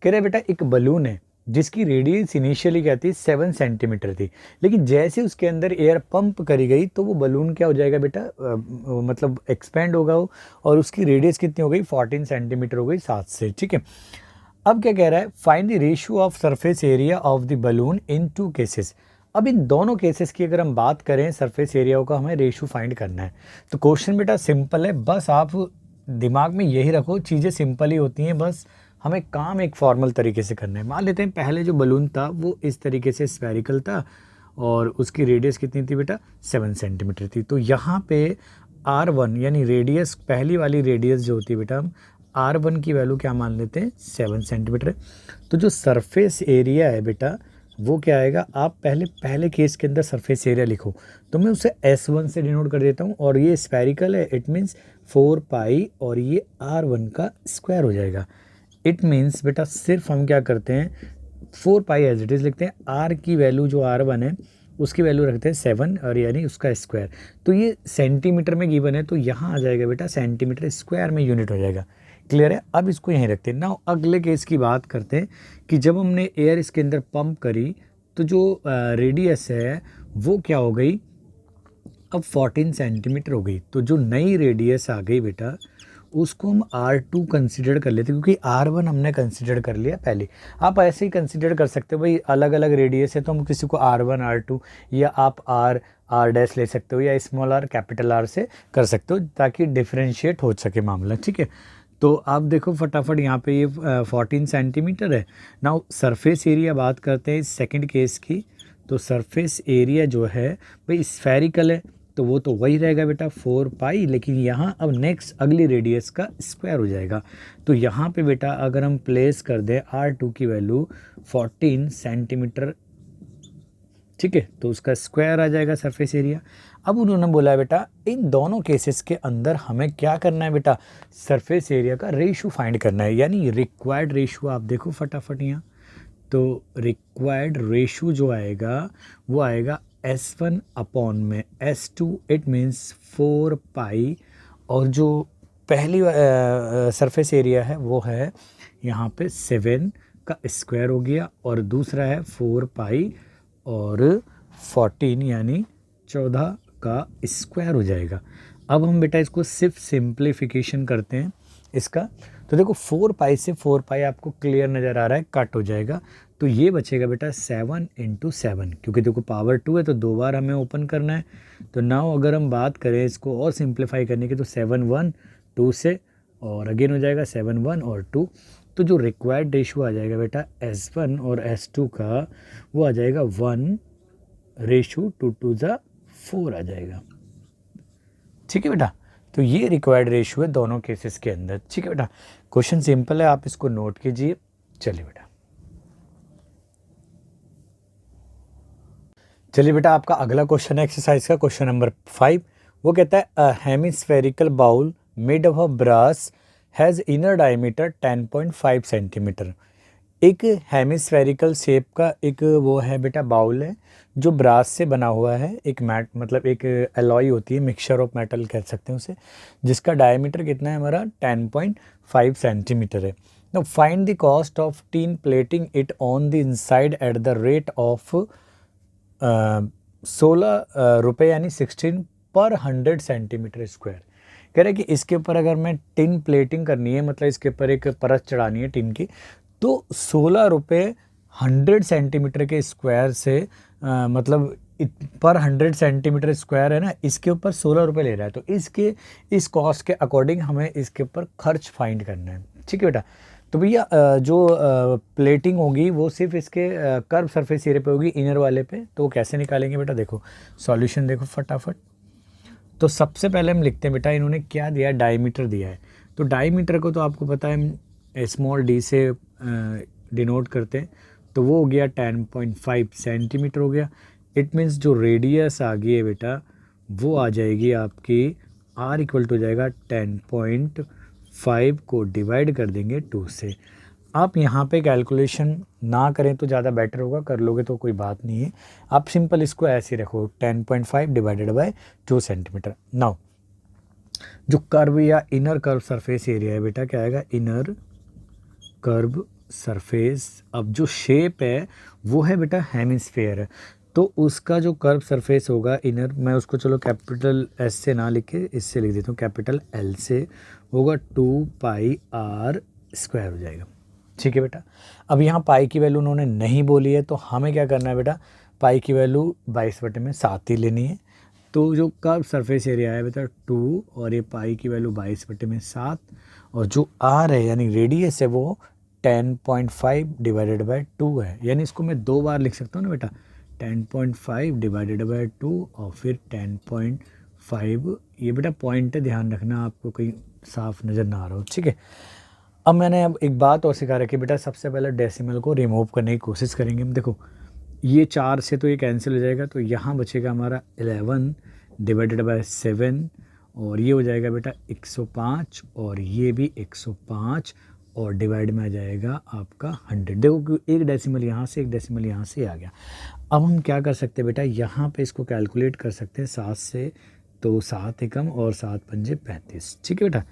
कह रहे बेटा एक बलून है जिसकी रेडियस इनिशियली क्या थी 7 सेंटीमीटर थी, लेकिन जैसे उसके अंदर एयर पंप करी गई तो वो बलून क्या हो जाएगा बेटा, मतलब एक्सपेंड होगा वो, और उसकी रेडियस कितनी हो गई 14 सेंटीमीटर हो गई 7 से। ठीक है, अब क्या कह रहा है, find the ratio of surface area of the balloon in 2 cases. अब इन दोनों केसेस की अगर हम बात करें सरफेस एरिया का हमें रेशियो फाइंड करना है। तो क्वेश्चन बेटा सिंपल है, बस आप दिमाग में यही रखो, चीज़ें सिंपल ही होती हैं, बस हमें काम एक फॉर्मल तरीके से करना है। मान लेते हैं पहले जो बलून था वो इस तरीके से स्फेरिकल था और उसकी रेडियस कितनी थी बेटा, 7 सेंटीमीटर थी। तो यहाँ पे R1 यानी रेडियस, पहली वाली रेडियस जो होती है बेटा, हम R1 की वैल्यू क्या मान लेते हैं, 7 सेंटीमीटर। तो जो सरफेस एरिया है बेटा वो क्या आएगा, आप पहले केस के अंदर सरफेस एरिया लिखो, तो मैं उसे S1 से डिनोट कर देता हूँ, और ये स्फेरिकल है, इट मीन्स 4 पाई और ये R1 का स्क्वायर हो जाएगा। इट मीन्स बेटा सिर्फ हम क्या करते हैं, 4 पाई एज इट इज़ लिखते हैं, R की वैल्यू जो R1 है उसकी वैल्यू रखते हैं 7 और यानी उसका स्क्वायर। तो ये सेंटीमीटर में गिवन है, तो यहाँ आ जाएगा बेटा सेंटीमीटर स्क्वायर में यूनिट हो जाएगा। क्लियर है, अब इसको यहीं रखते हैं। नाउ अगले केस की बात करते हैं कि जब हमने एयर इसके अंदर पंप करी तो जो रेडियस है वो क्या हो गई, अब 14 सेंटीमीटर हो गई। तो जो नई रेडियस आ गई बेटा उसको हम R2 कंसिडर कर लेते हैं, क्योंकि R1 हमने कंसिडर कर लिया पहले। आप ऐसे ही कंसिडर कर सकते हो, भाई अलग अलग रेडियस है तो हम किसी को R1 R2 या आप R डैश ले सकते हो, या स्मॉल r कैपिटल R से कर सकते हो, ताकि डिफ्रेंशिएट हो सके मामला। ठीक है, तो आप देखो फटाफट यहाँ पे ये 14 सेंटीमीटर है। नाउ सरफेस एरिया बात करते हैं इस सेकंड केस की। तो सरफेस एरिया जो है भाई स्फेरिकल है, तो वो तो वही रहेगा बेटा 4 पाई, लेकिन यहाँ अब नेक्स्ट अगली रेडियस का स्क्वायर हो जाएगा। तो यहाँ पे बेटा अगर हम प्लेस कर दें R2 की वैल्यू 14 सेंटीमीटर, ठीक है, तो उसका स्क्वायर आ जाएगा सरफेस एरिया। अब उन्होंने बोला है बेटा इन दोनों केसेस के अंदर हमें क्या करना है बेटा, सरफेस एरिया का रेशियो फाइंड करना है, यानी रिक्वायर्ड रेशियो। आप देखो फटाफट यहाँ, तो रिक्वायर्ड रेशियो जो आएगा वो आएगा S1 अपॉन में S2, इट मीन्स 4 पाई, और जो पहली सरफेस एरिया है वो है यहाँ पे 7 का स्क्वायर हो गया, और दूसरा है 4 पाई और 14 यानी 14 का स्क्वायर हो जाएगा। अब हम बेटा इसको सिर्फ सिंप्लीफिकेशन करते हैं इसका। तो देखो 4 पाई से 4 पाई आपको क्लियर नज़र आ रहा है, कट हो जाएगा, तो ये बचेगा बेटा 7 × 7, क्योंकि देखो पावर 2 है तो 2 बार हमें ओपन करना है। तो नाउ अगर हम बात करें इसको और सिंप्लीफाई करने की, तो 7 1 2 से, और अगेन हो जाएगा 7 1 और 2। तो जो रिक्वायर्ड रेशियो आ जाएगा बेटा S1 और S2 का, वो आ जाएगा 1:2 2 ज़ा 4 आ जाएगा। ठीक है बेटा, तो ये रिक्वायर्ड रेशियो है दोनों केसेस के अंदर। ठीक है बेटा, क्वेश्चन सिंपल है, आप इसको नोट कीजिए। चलिए बेटा आपका अगला क्वेश्चन है एक्सरसाइज का क्वेश्चन नंबर 5। वो कहता है a hemispherical bowl made of a brass has inner diameter 10.5 centimetre. एक हेमिस्फेरिकल शेप का एक वो है बेटा बाउल है जो ब्रास से बना हुआ है, एक मैट मतलब एक एलॉय होती है, मिक्सचर ऑफ मेटल कह सकते हैं उसे, जिसका डायमीटर कितना है हमारा 10.5 सेंटीमीटर है। Now find the cost of tin plating it on the inside at the rate of 16 रुपये यानी 16 पर 100 सेंटीमीटर स्क्वायर। कह रहे हैं कि इसके ऊपर अगर मैं टिन प्लेटिंग करनी है, मतलब इसके ऊपर एक परत चढ़ानी है टिन की, तो 16 रुपये 100 सेंटीमीटर के स्क्वायर से मतलब पर 100 सेंटीमीटर स्क्वायर है ना, इसके ऊपर 16 रुपये ले रहा है। तो इस कॉस्ट के अकॉर्डिंग हमें इसके ऊपर खर्च फाइंड करना है। ठीक है बेटा, तो भैया जो प्लेटिंग होगी वो सिर्फ इसके कर्व सरफेस एरिया पे होगी, इनर वाले पे। तो वो कैसे निकालेंगे बेटा, देखो सॉल्यूशन देखो फटाफट। तो सबसे पहले हम लिखते हैं बेटा, इन्होंने क्या दिया है, डायमीटर दिया है। तो डायमीटर को तो आपको पता है हम स्मॉल डी से डिनोट करते हैं, तो वो हो गया 10.5 सेंटीमीटर हो गया। इट मीन्स जो रेडियस आ गई है बेटा वो आ जाएगी आपकी R इक्वल टू हो जाएगा 10.5 को डिवाइड कर देंगे 2 से। आप यहाँ पे कैलकुलेशन ना करें तो ज़्यादा बेटर होगा, कर लोगे तो कोई बात नहीं है, आप सिंपल इसको ऐसे ही रखो 10.5 डिवाइडेड बाय 2 सेंटीमीटर। नाउ जो कर्व या इनर कर्व सरफेस एरिया है बेटा क्या आएगा, इनर कर्व सरफेस। अब जो शेप है वो है बेटा हेमिस्फेयर है, तो उसका जो कर्व सरफेस होगा इनर, मैं उसको चलो कैपिटल S से ना लिखे इससे लिख देता हूँ कैपिटल L से, होगा 2 पाई R स्क्वायर हो जाएगा। ठीक है बेटा। अब यहाँ पाई की वैल्यू उन्होंने नहीं बोली है, तो हमें क्या करना है बेटा, पाई की वैल्यू 22/7 ही लेनी है। तो जो कर्व सरफेस एरिया है बेटा 2, और ये पाई की वैल्यू 22/7, और जो आर है यानी रेडियस है वो 10.5/2 है। यानी इसको मैं 2 बार लिख सकता हूँ ना बेटा, 10.5/2 और फिर 10.5। ये बेटा पॉइंट है, ध्यान रखना, आपको कहीं साफ नज़र ना आ रहा हो, ठीक है। अब मैंने एक बात और सिखा रखी बेटा, सबसे पहले डेसिमल को रिमूव करने की कोशिश करेंगे हम। देखो ये 4 से तो ये कैंसिल हो जाएगा, तो यहाँ बचेगा हमारा 11/7, और ये हो जाएगा बेटा 105, और ये भी 105, और डिवाइड में आ जाएगा आपका 100। देखो कि एक डेसिमल यहाँ से, एक डेसिमल यहाँ से आ गया। अब हम क्या कर सकते हैं बेटा, यहाँ पे इसको कैलकुलेट कर सकते हैं 7 से, तो 7 एकम और 7×5 = 35, ठीक है बेटा।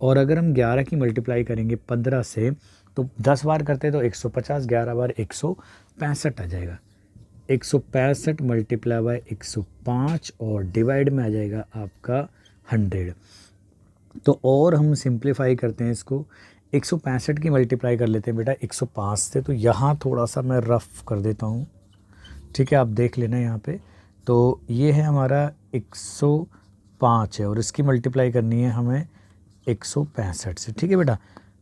और अगर हम 11 की मल्टीप्लाई करेंगे 15 से, तो 10 बार करते हैं तो 150, 11 बार 165 आ जाएगा। 165 मल्टीप्लाई बाय 105, और डिवाइड में आ जाएगा आपका 100। तो और हम सिंप्लीफाई करते हैं इसको, 165 की मल्टीप्लाई कर लेते हैं बेटा 105 से। तो यहाँ थोड़ा सा मैं रफ कर देता हूँ, ठीक है, आप देख लेना यहाँ पे। तो ये है हमारा 105 है, और इसकी मल्टीप्लाई करनी है हमें 165 से, ठीक है बेटा।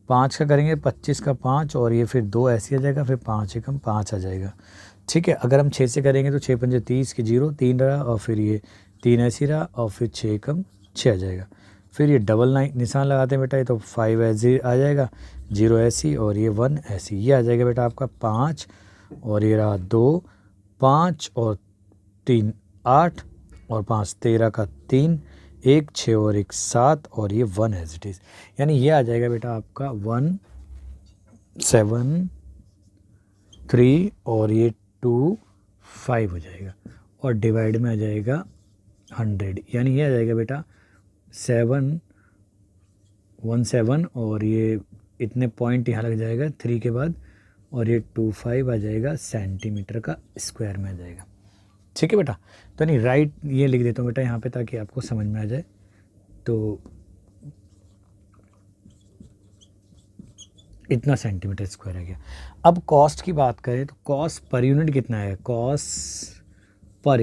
5 का करेंगे 25 का 5, और ये फिर 2 ऐसे आ जाएगा, फिर 5 एकम 5 आ जाएगा, ठीक है। अगर हम 6 से करेंगे तो 6×5 = 30 के 0 3 रहा, और फिर ये 3 ऐसे रहा, और फिर 6 एकम 6 आ जाएगा। फिर ये डबल निशान लगाते हैं बेटा, ये तो 5 ऐसे आ जाएगा, 0 ऐसी, और ये 1 ऐसी, ये आ जाएगा बेटा आपका 5, और ये रहा 2, 5 और 3 8, और 5 13 का 3, 1 6 और 1 7, और ये 1 एज इट इज़। यानी ये आ जाएगा बेटा आपका 1 7 3, और ये 2 5 हो जाएगा, और डिवाइड में आ जाएगा 100। यानी ये आ जाएगा बेटा 7 1 7, और ये इतने पॉइंट यहाँ लग जाएगा 3 के बाद, और ये 2 5 आ जाएगा सेंटीमीटर का स्क्वायर में आ जाएगा, ठीक है बेटा। तो नहीं राइट ये लिख देता हूँ बेटा यहाँ पे, ताकि आपको समझ में आ जाए। तो इतना सेंटीमीटर स्क्वायर आ गया। अब कॉस्ट की बात करें तो कॉस्ट पर यूनिट कितना है, कॉस्ट पर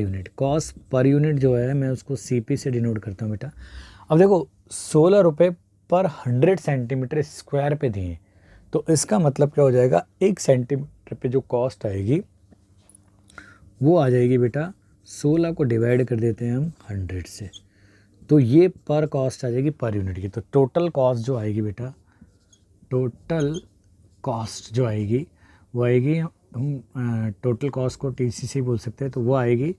यूनिट जो है मैं उसको सीपी से डिनोट करता हूँ बेटा। अब देखो 16 रुपये पर 100 सेंटीमीटर स्क्वायर पे दिए, तो इसका मतलब क्या हो जाएगा, 1 सेंटीमीटर पे जो कॉस्ट आएगी वो आ जाएगी बेटा, 16 को डिवाइड कर देते हैं हम 100 से, तो ये पर कॉस्ट आ जाएगी पर यूनिट की। तो टोटल कॉस्ट जो आएगी बेटा, टोटल कॉस्ट जो आएगी वो आएगी, हम टोटल कॉस्ट को टीसी से बोल सकते हैं, तो वो आएगी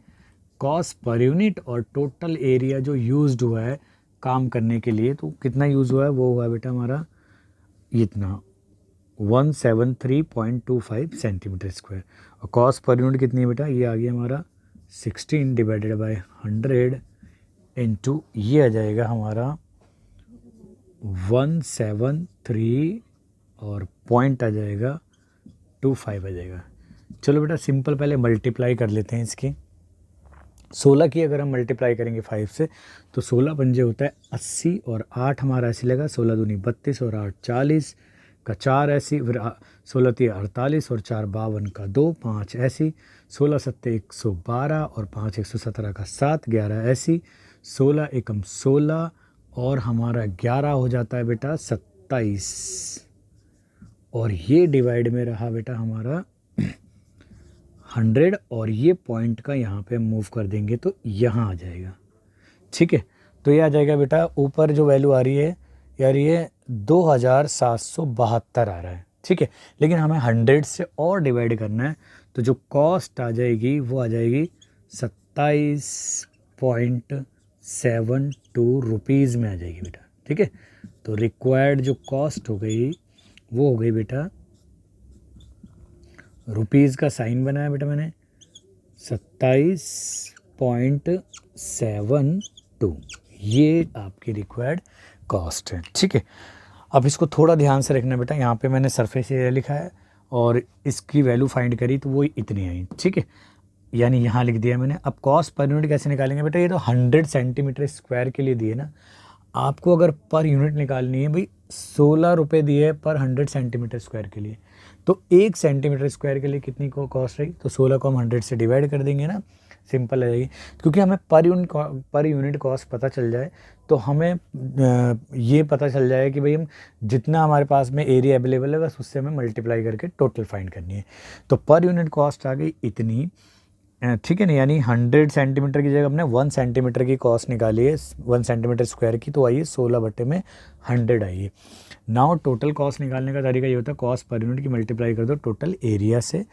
कॉस्ट पर यूनिट, और टोटल एरिया जो यूज्ड हुआ है काम करने के लिए, तो कितना यूज़ हुआ है, वो हुआ है बेटा हमारा इतना 173.25 सेंटीमीटर स्क्वायर। और कॉस्ट पर यूनिट कितनी है बेटा, ये आ गया हमारा 16 डिवाइडेड बाय 100 इंटू, ये आ जाएगा हमारा 173, और पॉइंट आ जाएगा 25 आ जाएगा। चलो बेटा सिंपल पहले मल्टीप्लाई कर लेते हैं इसकी। 16 की अगर हम मल्टीप्लाई करेंगे 5 से, तो 16×5 होता है 80, और 8 हमारा ऐसे लगा, 16 दूनी 32, और 8 40 का 4 ऐसी, फिर 16 3 48, और 4 52 का 2, 5 ऐसी, 16 7 112, और 5 117 का 7, 11 ऐसी, 16 एकम 16, और हमारा 11 हो जाता है बेटा 27, और ये डिवाइड में रहा बेटा हमारा 100, और ये पॉइंट का यहाँ पे मूव कर देंगे तो यहाँ आ जाएगा, ठीक है। तो ये आ जाएगा बेटा, ऊपर जो वैल्यू आ रही है यार ये 2772 आ रहा है, ठीक है। लेकिन हमें 100 से और डिवाइड करना है, तो जो कॉस्ट आ जाएगी वो आ जाएगी 27.72 रुपीज़ में आ जाएगी बेटा, ठीक है। तो रिक्वायर्ड जो कॉस्ट हो गई वो हो गई बेटा, रुपीज़ का साइन बनाया बेटा मैंने, 27.72, ये आपकी रिक्वायर्ड कॉस्ट है, ठीक है। अब इसको थोड़ा ध्यान से रखना बेटा, यहाँ पे मैंने सरफेस एरिया लिखा है और इसकी वैल्यू फाइंड करी तो वो इतनी आई, ठीक है, यानी यहाँ लिख दिया मैंने। अब कॉस्ट पर यूनिट कैसे निकालेंगे बेटा, ये तो 100 सेंटीमीटर स्क्वायर के लिए दिए ना, आपको अगर पर यूनिट निकालनी है भाई 16 रुपये दिए पर 100 सेंटीमीटर स्क्वायर के लिए। तो 1 सेंटीमीटर स्क्वायर के लिए कितनी को कॉस्ट रही, तो 16 को हम 100 से डिवाइड कर देंगे ना, सिंपल है। क्योंकि हमें पर यूनिट कॉस्ट पता चल जाए तो हमें ये पता चल जाए कि भाई हम जितना हमारे पास में एरिया अवेलेबल है बस उससे हमें मल्टीप्लाई करके टोटल फाइंड करनी है। तो पर यूनिट कॉस्ट आ गई इतनी, ठीक है ना, यानी 100 सेंटीमीटर की जगह हमने 1 सेंटीमीटर की कॉस्ट निकाली है 1 सेंटीमीटर स्क्वायर की, तो आइए 16/100 आइए। नाउ टोटल कॉस्ट निकालने का तरीका ये होता है कॉस्ट पर यूनिट की मल्टीप्लाई कर दो टोटल एरिया से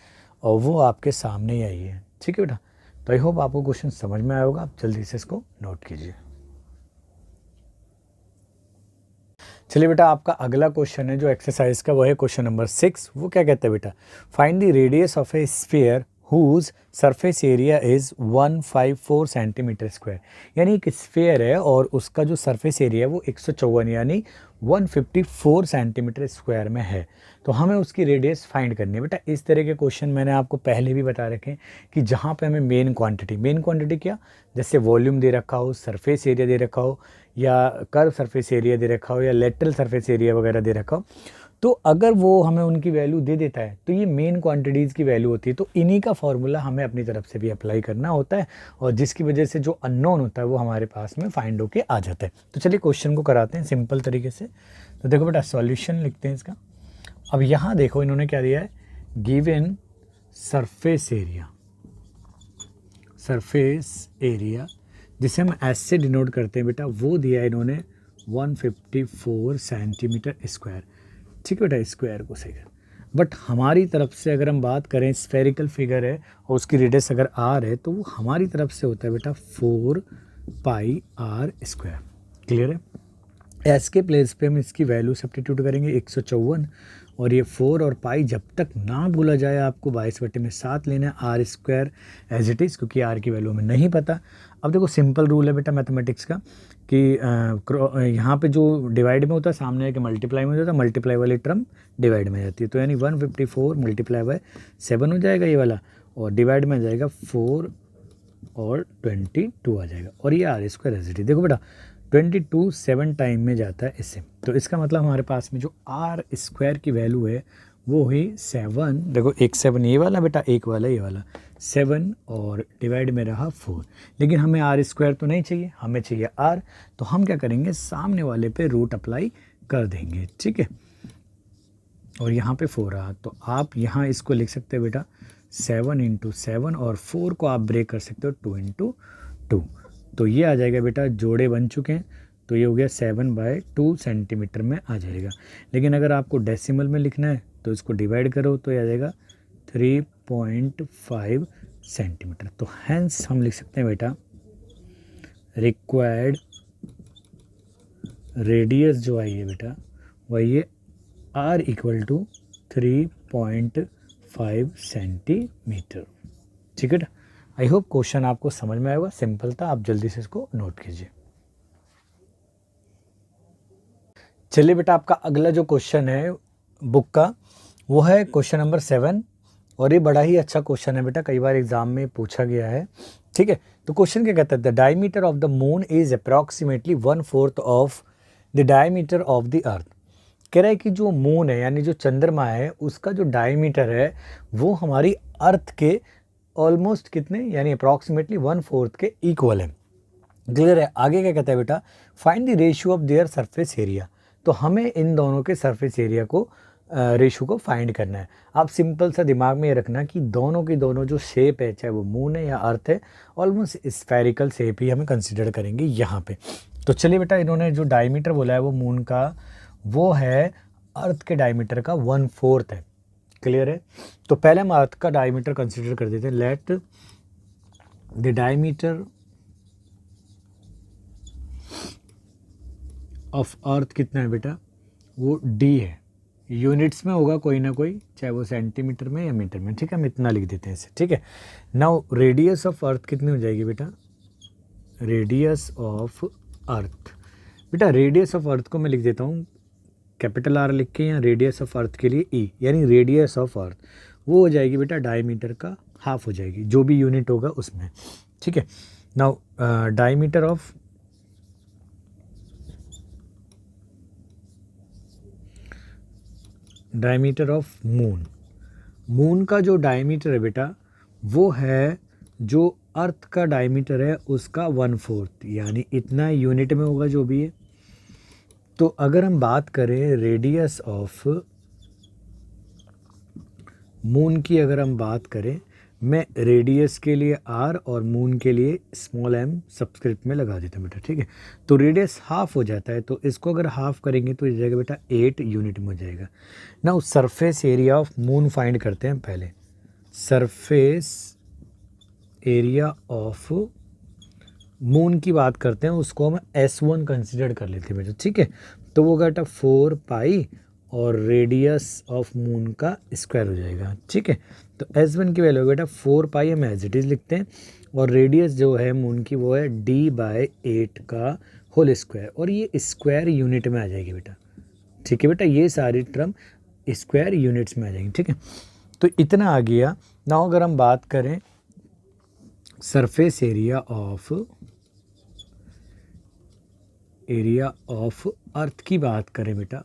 और वो आपके सामने ही आई है, ठीक है बेटा। तो आई होप आपको क्वेश्चन समझ में आया होगा, आप जल्दी से इसको नोट कीजिए। चलिए बेटा, आपका अगला क्वेश्चन है जो एक्सरसाइज का, वो है क्वेश्चन नंबर 6। वो क्या कहते हैं बेटा, find the radius of a sphere whose surface area is 154 centimeter square. यानी एक स्फीयर है और उसका जो सरफेस एरिया है वो 154 यानी 154 सेंटीमीटर स्क्वायर में है। तो हमें उसकी रेडियस फाइंड करनी है बेटा। इस तरह के क्वेश्चन मैंने आपको पहले भी बता रखे हैं कि जहाँ पे हमें मेन क्वांटिटी क्या, जैसे वॉल्यूम दे रखा हो, सरफेस एरिया दे रखा हो, या कर्व सरफेस एरिया दे रखा हो, या लेटरल सरफेस एरिया वगैरह दे रखा हो, तो अगर वो हमें उनकी वैल्यू दे देता है तो ये मेन क्वांटिटीज़ की वैल्यू होती है। तो इन्हीं का फॉर्मूला हमें अपनी तरफ से भी अप्लाई करना होता है और जिसकी वजह से जो अननोन होता है वो हमारे पास में फाइंड होके आ जाता है। तो चलिए क्वेश्चन को कराते हैं सिंपल तरीके से। तो देखो बेटा, सॉल्यूशन लिखते हैं इसका। अब यहाँ देखो इन्होंने क्या दिया है, गिवन सरफेस एरिया जिसे हम एस से डिनोट करते हैं बेटा, वो दिया है इन्होंने 154 सेंटीमीटर स्क्वायर, ठीक है बेटा, स्क्वायर को सही कर। बट हमारी तरफ से अगर हम बात करें, स्फेरिकल फिगर है और उसकी रेडियस अगर आर है तो वो हमारी तरफ से होता है बेटा 4 पाई आर स्क्वायर। क्लियर है। एस के प्लेस पे हम इसकी वैल्यू सब्स्टिट्यूट करेंगे 154 और ये 4 और पाई जब तक ना भूला जाए आपको 22/7 लेना है, R square as it is, क्योंकि आर की वैल्यू हमें नहीं पता। अब देखो सिंपल रूल है बेटा मैथमेटिक्स का कि यहाँ पे जो डिवाइड में होता है सामने के मल्टीप्लाई में होता है, मल्टीप्लाई वाली टर्म डिवाइड में जाती है। तो यानी 154 मल्टीप्लाई बाय 7 हो जाएगा ये वाला, और डिवाइड में जाएगा 4 और 22 आ जाएगा, और ये R square as it is. देखो बेटा 22 7 टाइम में जाता है इससे, तो इसका मतलब हमारे पास में जो आर स्क्वायर की वैल्यू है वो हुई 7। देखो एक 7 ये वाला बेटा, एक वाला ये वाला 7 और डिवाइड में रहा 4। लेकिन हमें आर स्क्वायर तो नहीं चाहिए, हमें चाहिए आर। तो हम क्या करेंगे, सामने वाले पे रूट अप्लाई कर देंगे, ठीक है। और यहाँ पे 4 रहा, तो आप यहाँ इसको लिख सकते हो बेटा 7 × 7 और 4 को आप ब्रेक कर सकते हो 2 × 2। तो ये आ जाएगा बेटा, जोड़े बन चुके हैं, तो ये हो गया 7/2 सेंटीमीटर में आ जाएगा। लेकिन अगर आपको डेसिमल में लिखना है तो इसको डिवाइड करो तो ये आ जाएगा 3.5 सेंटीमीटर। तो हैंस हम लिख सकते हैं बेटा रिक्वायर्ड रेडियस जो आई है बेटा वही है आर इक्वल टू 3.5 सेंटीमीटर, ठीक है। आई होप क्वेश्चन आपको समझ में आएगा, सिंपल था, आप जल्दी से इसको नोट कीजिए। चलिए बेटा, आपका अगला जो क्वेश्चन है बुक का वो है क्वेश्चन नंबर 7 और ये बड़ा ही अच्छा क्वेश्चन है बेटा, कई बार एग्जाम में पूछा गया है, ठीक है। तो क्वेश्चन क्या कहता है, the diameter of the moon is approximately 1/4 of the diameter of the earth. कह रहा है कि जो मून है यानी जो चंद्रमा है उसका जो डायमीटर है वो हमारी अर्थ के ऑलमोस्ट कितने यानी अप्रॉक्सीमेटली 1/4 के इक्वल है। क्लियर है। आगे क्या कहता है बेटा, find the ratio of their surface area. तो हमें इन दोनों के सरफेस एरिया को रेशियो को फाइंड करना है। आप सिंपल सा दिमाग में ये रखना कि दोनों की दोनों जो शेप है, चाहे वो मून है या अर्थ है, ऑलमोस्ट स्फेरिकल शेप ही हमें कंसिडर करेंगे यहाँ पे। तो चलिए बेटा, इन्होंने जो डायमीटर बोला है वो मून का वो है अर्थ के डायमीटर का 1/4 है। क्लियर है। तो पहले हम अर्थ का डायमीटर कंसिडर कर देते हैं। Let the diameter of earth कितना है बेटा, वो डी है, यूनिट्स में होगा कोई ना कोई, चाहे वो सेंटीमीटर में या मीटर में, ठीक है। हम इतना लिख देते हैं इसे, ठीक है। नाउ रेडियस ऑफ अर्थ कितनी हो जाएगी बेटा, रेडियस ऑफ अर्थ, बेटा रेडियस ऑफ अर्थ को मैं लिख देता हूँ कैपिटल आर लिख के, या रेडियस ऑफ अर्थ के लिए ई, यानी रेडियस ऑफ अर्थ वो हो जाएगी बेटा डायमीटर का हाफ हो जाएगी, जो भी यूनिट होगा उसमें, ठीक है। Now diameter of diameter of moon, moon का जो डायमीटर है बेटा वो है जो अर्थ का डायमीटर है उसका 1/4, यानी इतना यूनिट में होगा जो भी है। तो अगर हम बात करें रेडियस ऑफ मून की, अगर हम बात करें, मैं रेडियस के लिए आर और मून के लिए स्मॉल एम सबस्क्रिप्ट में लगा देता हूँ बेटा, ठीक है। तो रेडियस हाफ हो जाता है, तो इसको अगर हाफ करेंगे तो ये जाएगा बेटा 8 यूनिट में हो जाएगा। Now surface area of moon find करते हैं पहले। सरफेस एरिया ऑफ मून की बात करते हैं, उसको हम S1 कंसिडर कर लेते हैं बेटा, ठीक है। तो वो बेटा 4 पाई और रेडियस ऑफ मून का स्क्वायर हो जाएगा, ठीक है। तो S1 की वैल्यू बेटा 4 पाई हम एज इट इज़ लिखते हैं, और रेडियस जो है मून की वो है D/8 का होल स्क्वायर, और ये स्क्वायर यूनिट में आ जाएगी बेटा, ठीक है बेटा। ये सारी टर्म स्क्वायर यूनिट्स में आ जाएंगी, ठीक है। तो इतना आ गया। ना अगर हम बात करें सरफेस एरिया ऑफ अर्थ की बात करें बेटा,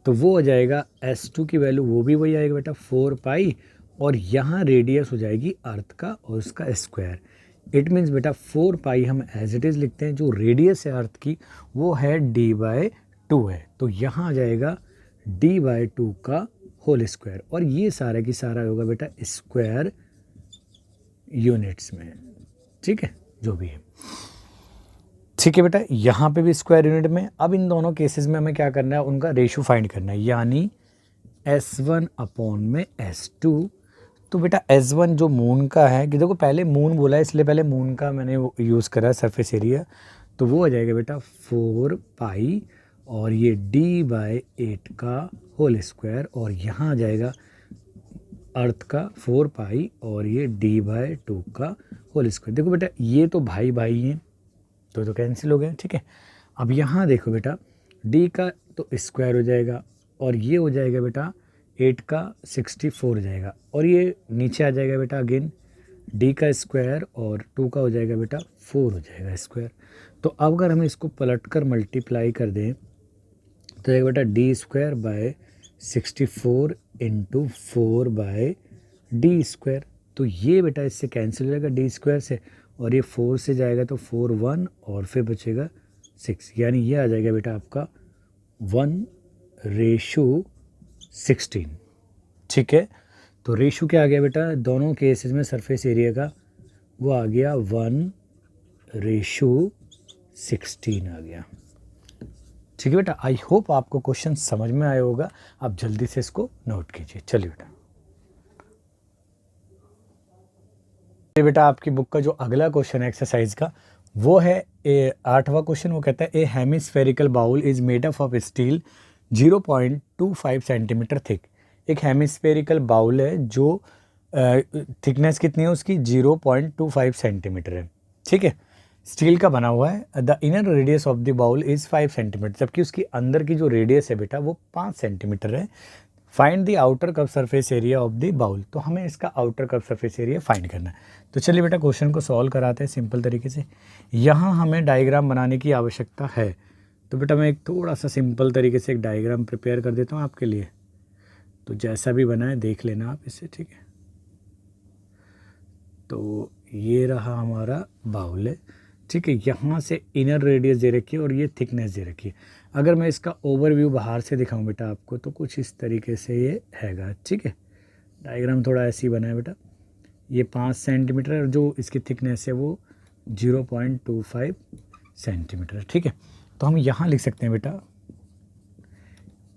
तो वो हो जाएगा S2 की वैल्यू वो भी वही आएगा बेटा 4 पाई, और यहाँ रेडियस हो जाएगी अर्थ का और उसका स्क्वायर। इट मीन्स बेटा 4 पाई हम एज इट इज़ लिखते हैं, जो रेडियस है अर्थ की वो है D/2 है, तो यहाँ आ जाएगा D/2 का होल स्क्वायर, और ये सारा की सारा होगा बेटा स्क्वायर यूनिट्स में, ठीक है, जो भी है, ठीक है बेटा। यहाँ पे भी स्क्वायर यूनिट में। अब इन दोनों केसेस में हमें क्या करना है, उनका रेशो फाइंड करना है, यानी S1 अपॉन में S2। तो बेटा S1 जो मून का है, कि देखो पहले मून बोला है इसलिए पहले मून का मैंने यूज़ करा सरफेस एरिया, तो वो हो जाएगा बेटा 4 पाई और ये D/8 का होल स्क्वायर, और यहाँ आ जाएगा अर्थ का 4 पाई और ये D/2 का होल स्क्वायर। देखो बेटा ये तो भाई भाई हैं, तो कैंसिल हो गए, ठीक है। अब यहाँ देखो बेटा D का तो स्क्वायर हो जाएगा, और ये हो जाएगा बेटा 8 का 64 हो जाएगा, और ये नीचे आ जाएगा बेटा अगेन D का स्क्वायर, और 2 का हो जाएगा बेटा 4 हो जाएगा स्क्वायर। तो अब अगर हम इसको पलट कर मल्टीप्लाई कर दें तो जाएगा बेटा D²/64 इंटू 4/D²। तो ये बेटा इससे कैंसिल हो जाएगा D² से, और ये 4 से जाएगा तो 4 1 और फिर बचेगा 6, यानी ये आ जाएगा बेटा आपका 1:16, ठीक है। तो रेशो क्या आ गया बेटा दोनों केसेस में सरफेस एरिया का, वो आ गया 1:16 आ गया, ठीक है बेटा। आई होप आपको क्वेश्चन समझ में आया होगा, आप जल्दी से इसको नोट कीजिए। चलिए बेटा, बेटा आपकी बुक का जो अगला क्वेश्चन है एक्सरसाइज का वो है 8वां क्वेश्चन। वो कहता है a hemispherical bowl is made up of steel 0.25 centimetre thick. एक हेमिस्फेरिकल बाउल है जो थिकनेस कितनी है उसकी 0.25 सेंटीमीटर है, ठीक है, स्टील का बना हुआ है। The inner radius of the bowl is 5 centimeter, जबकि उसकी अंदर की जो रेडियस है बेटा वो 5 सेंटीमीटर है। Find the outer curve surface area of the bowl, तो हमें इसका outer curve surface area find करना है। तो चलिए बेटा क्वेश्चन को सॉल्व कराते हैं सिंपल तरीके से। यहाँ हमें डायग्राम बनाने की आवश्यकता है, तो बेटा मैं एक थोड़ा सा सिंपल तरीके से एक डायग्राम प्रिपेयर कर देता हूँ आपके लिए। तो जैसा भी बना है देख लेना आप इसे, ठीक है। तो ये रहा हमारा बाउल है, ठीक है। यहाँ से इनर रेडियस दे रखी है और ये थिकनेस दे रखी है। अगर मैं इसका ओवरव्यू बाहर से दिखाऊं बेटा आपको तो कुछ इस तरीके से ये हैगा, ठीक है। डायग्राम थोड़ा ऐसे ही बना है बेटा। ये 5 सेंटीमीटर और जो इसकी थिकनेस है वो 0.25 सेंटीमीटर, ठीक है। तो हम यहाँ लिख सकते हैं बेटा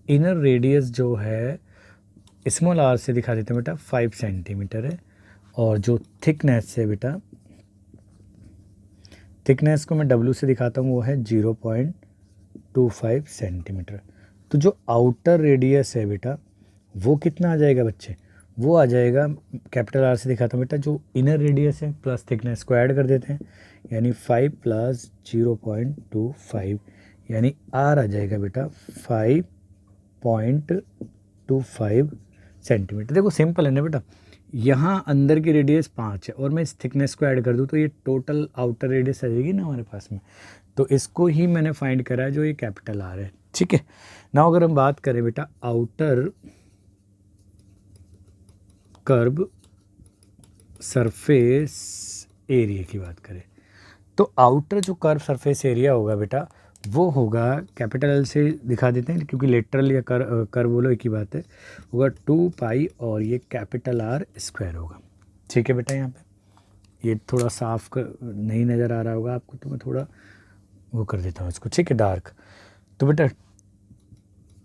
इनर रेडियस जो है स्मॉल आर से दिखा देते हैं बेटा 5 सेंटीमीटर है, और जो थिकनेस है बेटा थिकनेस को मैं W से दिखाता हूँ वो है 0.25 सेंटीमीटर। तो जो आउटर रेडियस है बेटा वो कितना आ जाएगा बच्चे, वो आ जाएगा कैपिटल R से दिखाता हूँ बेटा, जो इनर रेडियस है प्लस थिकनेस को ऐड कर देते हैं, यानी 5 + 0.25 यानी R आ जाएगा बेटा 5.25 सेंटीमीटर। देखो सिंपल है ना बेटा, यहाँ अंदर की रेडियस 5 है और मैं इस थिकनेस को ऐड कर दूँ तो ये टोटल आउटर रेडियस आ जाएगी ना हमारे पास में। तो इसको ही मैंने फाइंड करा है जो ये कैपिटल R है, ठीक है ना। अगर हम बात करें बेटा आउटर कर्व सरफेस एरिया की बात करें तो आउटर जो कर्व सरफेस एरिया होगा बेटा वो होगा, कैपिटल एल से दिखा देते हैं क्योंकि लेटरल या कर्व बोलो एक ही बात है, होगा 2 पाई और ये कैपिटल आर स्क्वायर होगा। ठीक है बेटा, यहाँ पे ये थोड़ा साफ नहीं नज़र आ रहा होगा आपको तो मैं थोड़ा वो कर देता हूँ इसको, ठीक है, डार्क। तो बेटा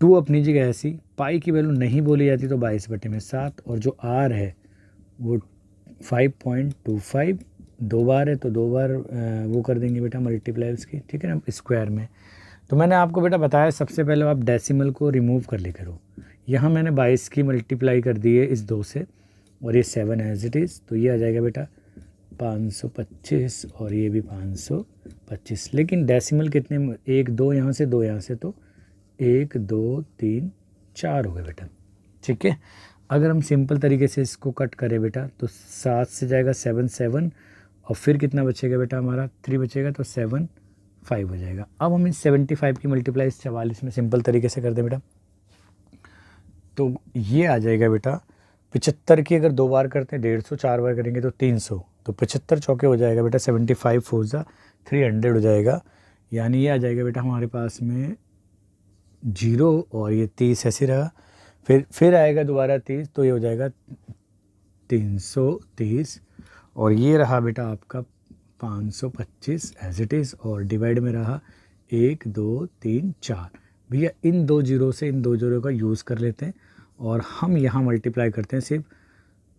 2 अपनी जगह ऐसी, पाई की वैल्यू नहीं बोली जाती तो 22/7 और जो आर है वो 5.25, 2 बार है तो 2 बार वो कर देंगे बेटा मल्टीप्लाई उसकी, ठीक है ना, स्क्वायर में। तो मैंने आपको बेटा बताया सबसे पहले आप डेसिमल को रिमूव कर ले करो। यहाँ मैंने 22 की मल्टीप्लाई कर दी है इस 2 से और ये 7 एज इट इज़, तो ये आ जाएगा बेटा 525 और ये भी 525। लेकिन डेसिमल कितने, 1 2 यहाँ से 2 यहाँ से, तो 1 2 3 4 हो गए बेटा। ठीक है, अगर हम सिंपल तरीके से इसको कट करें बेटा तो 7 से जाएगा 7 7 और फिर कितना बचेगा बेटा हमारा 3 बचेगा तो 7 5 हो जाएगा। अब हम इस 75 की मल्टीप्लाई 44 में सिंपल तरीके से कर दें बेटा तो ये आ जाएगा बेटा 75 की अगर 2 बार करते हैं 150, 4 बार करेंगे तो 300, तो 75 चौके हो जाएगा बेटा 75 4 जा 300 हो जाएगा। यानी ये आ जाएगा बेटा हमारे पास में 0 और ये 30 ऐसे रहा, फिर आएगा दोबारा 30 तो ये हो जाएगा 330 और ये रहा बेटा आपका 525 एज इट इज़ और डिवाइड में रहा 1 2 3 4। भैया इन 2 जीरो से इन 2 जीरो का यूज़ कर लेते हैं और हम यहाँ मल्टीप्लाई करते हैं सिर्फ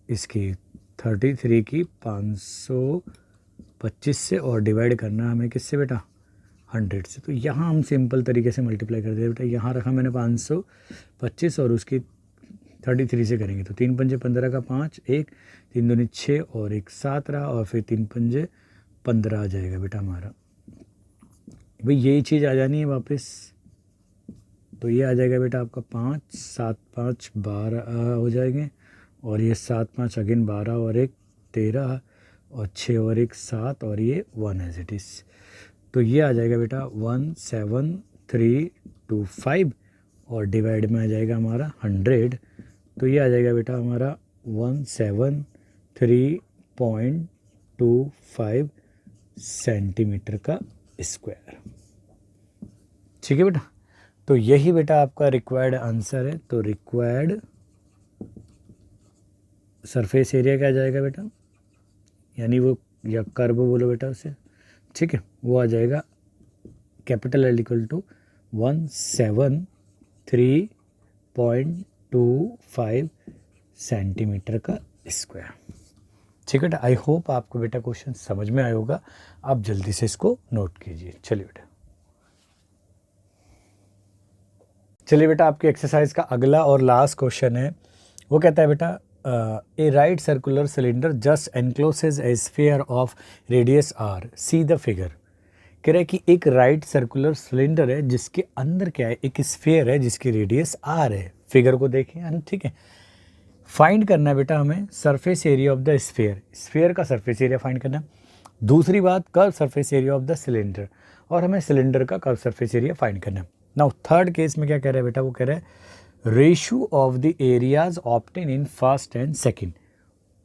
इसकी 33 की 525 से और डिवाइड करना हमें किससे बेटा 100 से। तो यहाँ हम सिंपल तरीके से मल्टीप्लाई कर देते बेटा, यहाँ रखा मैंने 525 और उसकी 33 से करेंगे तो 3 पंजे 15 का 5, 1 3 दूनी 6 और 1 7 रहा और फिर 3 पंजे 15 आ जाएगा बेटा हमारा। भाई यही चीज़ आ जानी है वापस, तो ये आ जाएगा बेटा आपका 5 7 5 12 हो जाएंगे और ये 7 5 अगेन 12 और 1 13 और 6 और 1 7 और ये 1 एज इट इज़। तो ये आ जाएगा बेटा 17325 और डिवाइड में आ जाएगा हमारा 100, तो ये आ जाएगा बेटा हमारा 173.25 सेंटीमीटर का स्क्वायर। ठीक है बेटा, तो यही बेटा आपका रिक्वायर्ड आंसर है। तो रिक्वायर्ड सरफेस एरिया क्या आ जाएगा बेटा, यानी वो या कर्व बोलो बेटा उसे, ठीक है, वो आ जाएगा capital L equal to 173.25 centimeter का स्क्वायर। ठीक है बेटा, आई होप आपको बेटा क्वेश्चन समझ में आया होगा, आप जल्दी से इसको नोट कीजिए। चलिए बेटा आपकी एक्सरसाइज का अगला और लास्ट क्वेश्चन है, वो कहता है बेटा a right circular cylinder just encloses a sphere of radius R, see the figure. कह रहा है कि एक राइट सर्कुलर सिलेंडर है जिसके अंदर क्या है, एक स्फीयर है जिसकी रेडियस आर है। फिगर को देखें, ठीक है। फाइंड करना है बेटा हमें surface area of the sphere, sphere का सरफेस एरिया फाइंड करना है। दूसरी बात curve surface area of the cylinder, और हमें सिलेंडर का कर्व सरफेस एरिया फाइंड करना है। नाउ थर्ड केस में क्या कह रहा है बेटा, वो कह रहा है ratio of the areas obtain in first and second,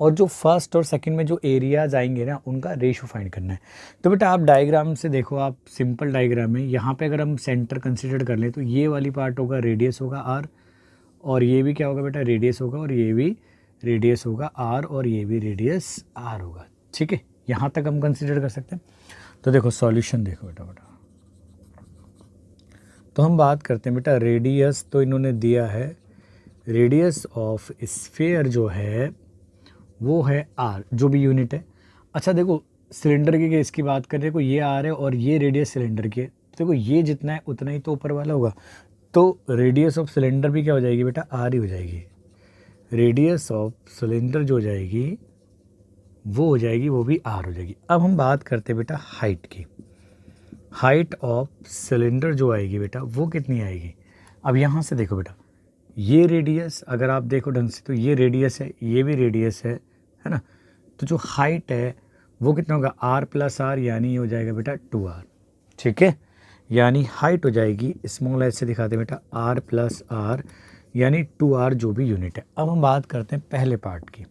और जो फर्स्ट और सेकंड में जो एरियाज आएंगे ना उनका रेशियो फाइंड करना है। तो बेटा आप डायग्राम से देखो, आप सिंपल डायग्राम में यहाँ पे अगर हम सेंटर कंसिडर कर लें तो ये वाली पार्ट होगा रेडियस होगा आर, और ये भी क्या होगा बेटा रेडियस होगा, और ये भी रेडियस होगा आर, और ये भी रेडियस आर होगा। ठीक है, यहाँ तक हम कंसिडर कर सकते हैं। तो देखो सॉल्यूशन देखो बेटा, तो हम बात करते हैं बेटा रेडियस, तो इन्होंने दिया है रेडियस ऑफ स्फीयर जो है वो है आर, जो भी यूनिट है। अच्छा देखो सिलेंडर के केस की बात करें, देखो ये आर है और ये रेडियस सिलेंडर की है, तो देखो ये जितना है उतना ही तो ऊपर वाला होगा, तो रेडियस ऑफ सिलेंडर भी क्या हो जाएगी बेटा आर ही हो जाएगी। रेडियस ऑफ सिलेंडर जो हो जाएगी वो हो जाएगी, वो भी आर हो जाएगी। अब हम बात करते हैं बेटा हाइट की, हाइट ऑफ सिलेंडर जो आएगी बेटा वो कितनी आएगी। अब यहाँ से देखो बेटा ये रेडियस अगर आप देखो ढंग से तो ये रेडियस है, ये भी रेडियस है ना, तो जो हाइट है वो कितना होगा आर प्लस आर, यानी ये हो जाएगा बेटा 2r। ठीक है, यानी हाइट हो जाएगी स्मॉल एच से दिखाते हैं बेटा आर प्लस आर, यानी 2r जो भी यूनिट है। अब हम बात करते हैं पहले पार्ट की,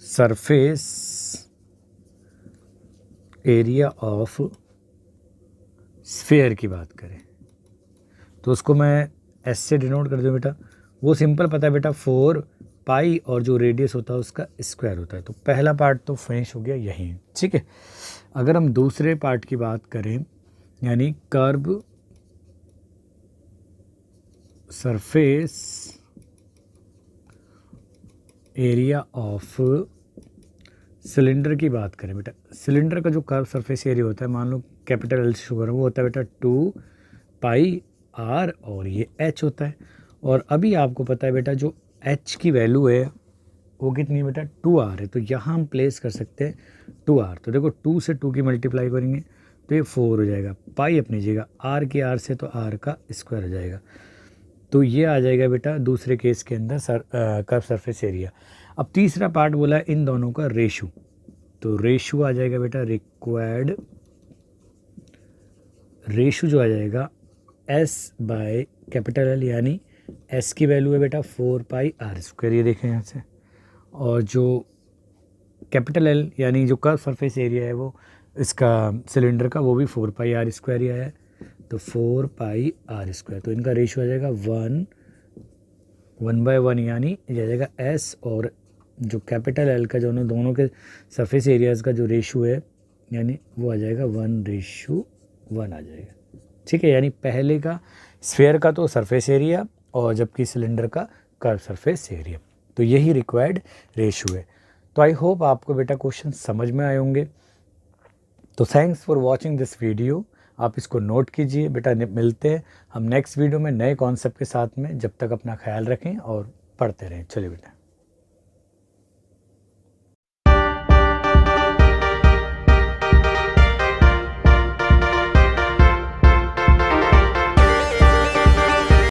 सरफेस एरिया ऑफ स्फीयर की बात करें तो उसको मैं एस से डिनोट कर दूँ बेटा। वो सिंपल पता है बेटा, 4 पाई और जो रेडियस होता है उसका स्क्वायर होता है। तो पहला पार्ट तो फिनिश हो गया यहीं, ठीक है। अगर हम दूसरे पार्ट की बात करें, यानी curve surface area of cylinder की बात करें बेटा, सिलेंडर का जो कर्व सरफेस एरिया होता है, मान लो कैपिटल एल से शुरू करें, वो होता है बेटा 2 पाई आर और ये एच होता है। और अभी आपको पता है बेटा जो एच की वैल्यू है वो कितनी है बेटा, 2r है। तो यहाँ हम प्लेस कर सकते हैं 2r। तो देखो 2 से 2 की मल्टीप्लाई करेंगे तो ये 4 हो जाएगा, पाई अपनी जगह, r की r से तो r का स्क्वायर हो जाएगा। तो ये आ जाएगा बेटा दूसरे केस के अंदर कर्व सरफेस एरिया। अब तीसरा पार्ट बोला है इन दोनों का रेशो, तो रेशो आ जाएगा बेटा रिक्वायर्ड रेशो जो आ जाएगा s बाय कैपिटल एल, यानी s की वैल्यू है बेटा 4 पाई आर स्क्वायर, ये देखें यहाँ से। और जो कैपिटल एल यानी जो कर्व सरफेस एरिया है वो इसका सिलेंडर का, वो भी 4 पाई आर स्क्वायर ही आया है, तो 4 पाई आर स्क्वायर। तो इनका रेशो आ जाएगा 1/1 यानी ये आ जाएगा s, और जो कैपिटल एल का जो दोनों के सरफेस एरियाज़ का जो रेशो है यानी वो आ जाएगा 1:1 आ जाएगा, ठीक है। यानी पहले का स्फीयर का तो सरफेस एरिया और जबकि सिलेंडर का कर्व सरफेस एरिया, तो यही रिक्वायर्ड रेशो है। तो आई होप आपको बेटा क्वेश्चन समझ में आए होंगे। तो thanks for watching this video, आप इसको नोट कीजिए बेटा। मिलते हैं हम नेक्स्ट वीडियो में नए कॉन्सेप्ट के साथ में, जब तक अपना ख्याल रखें और पढ़ते रहें। चलिए बेटा।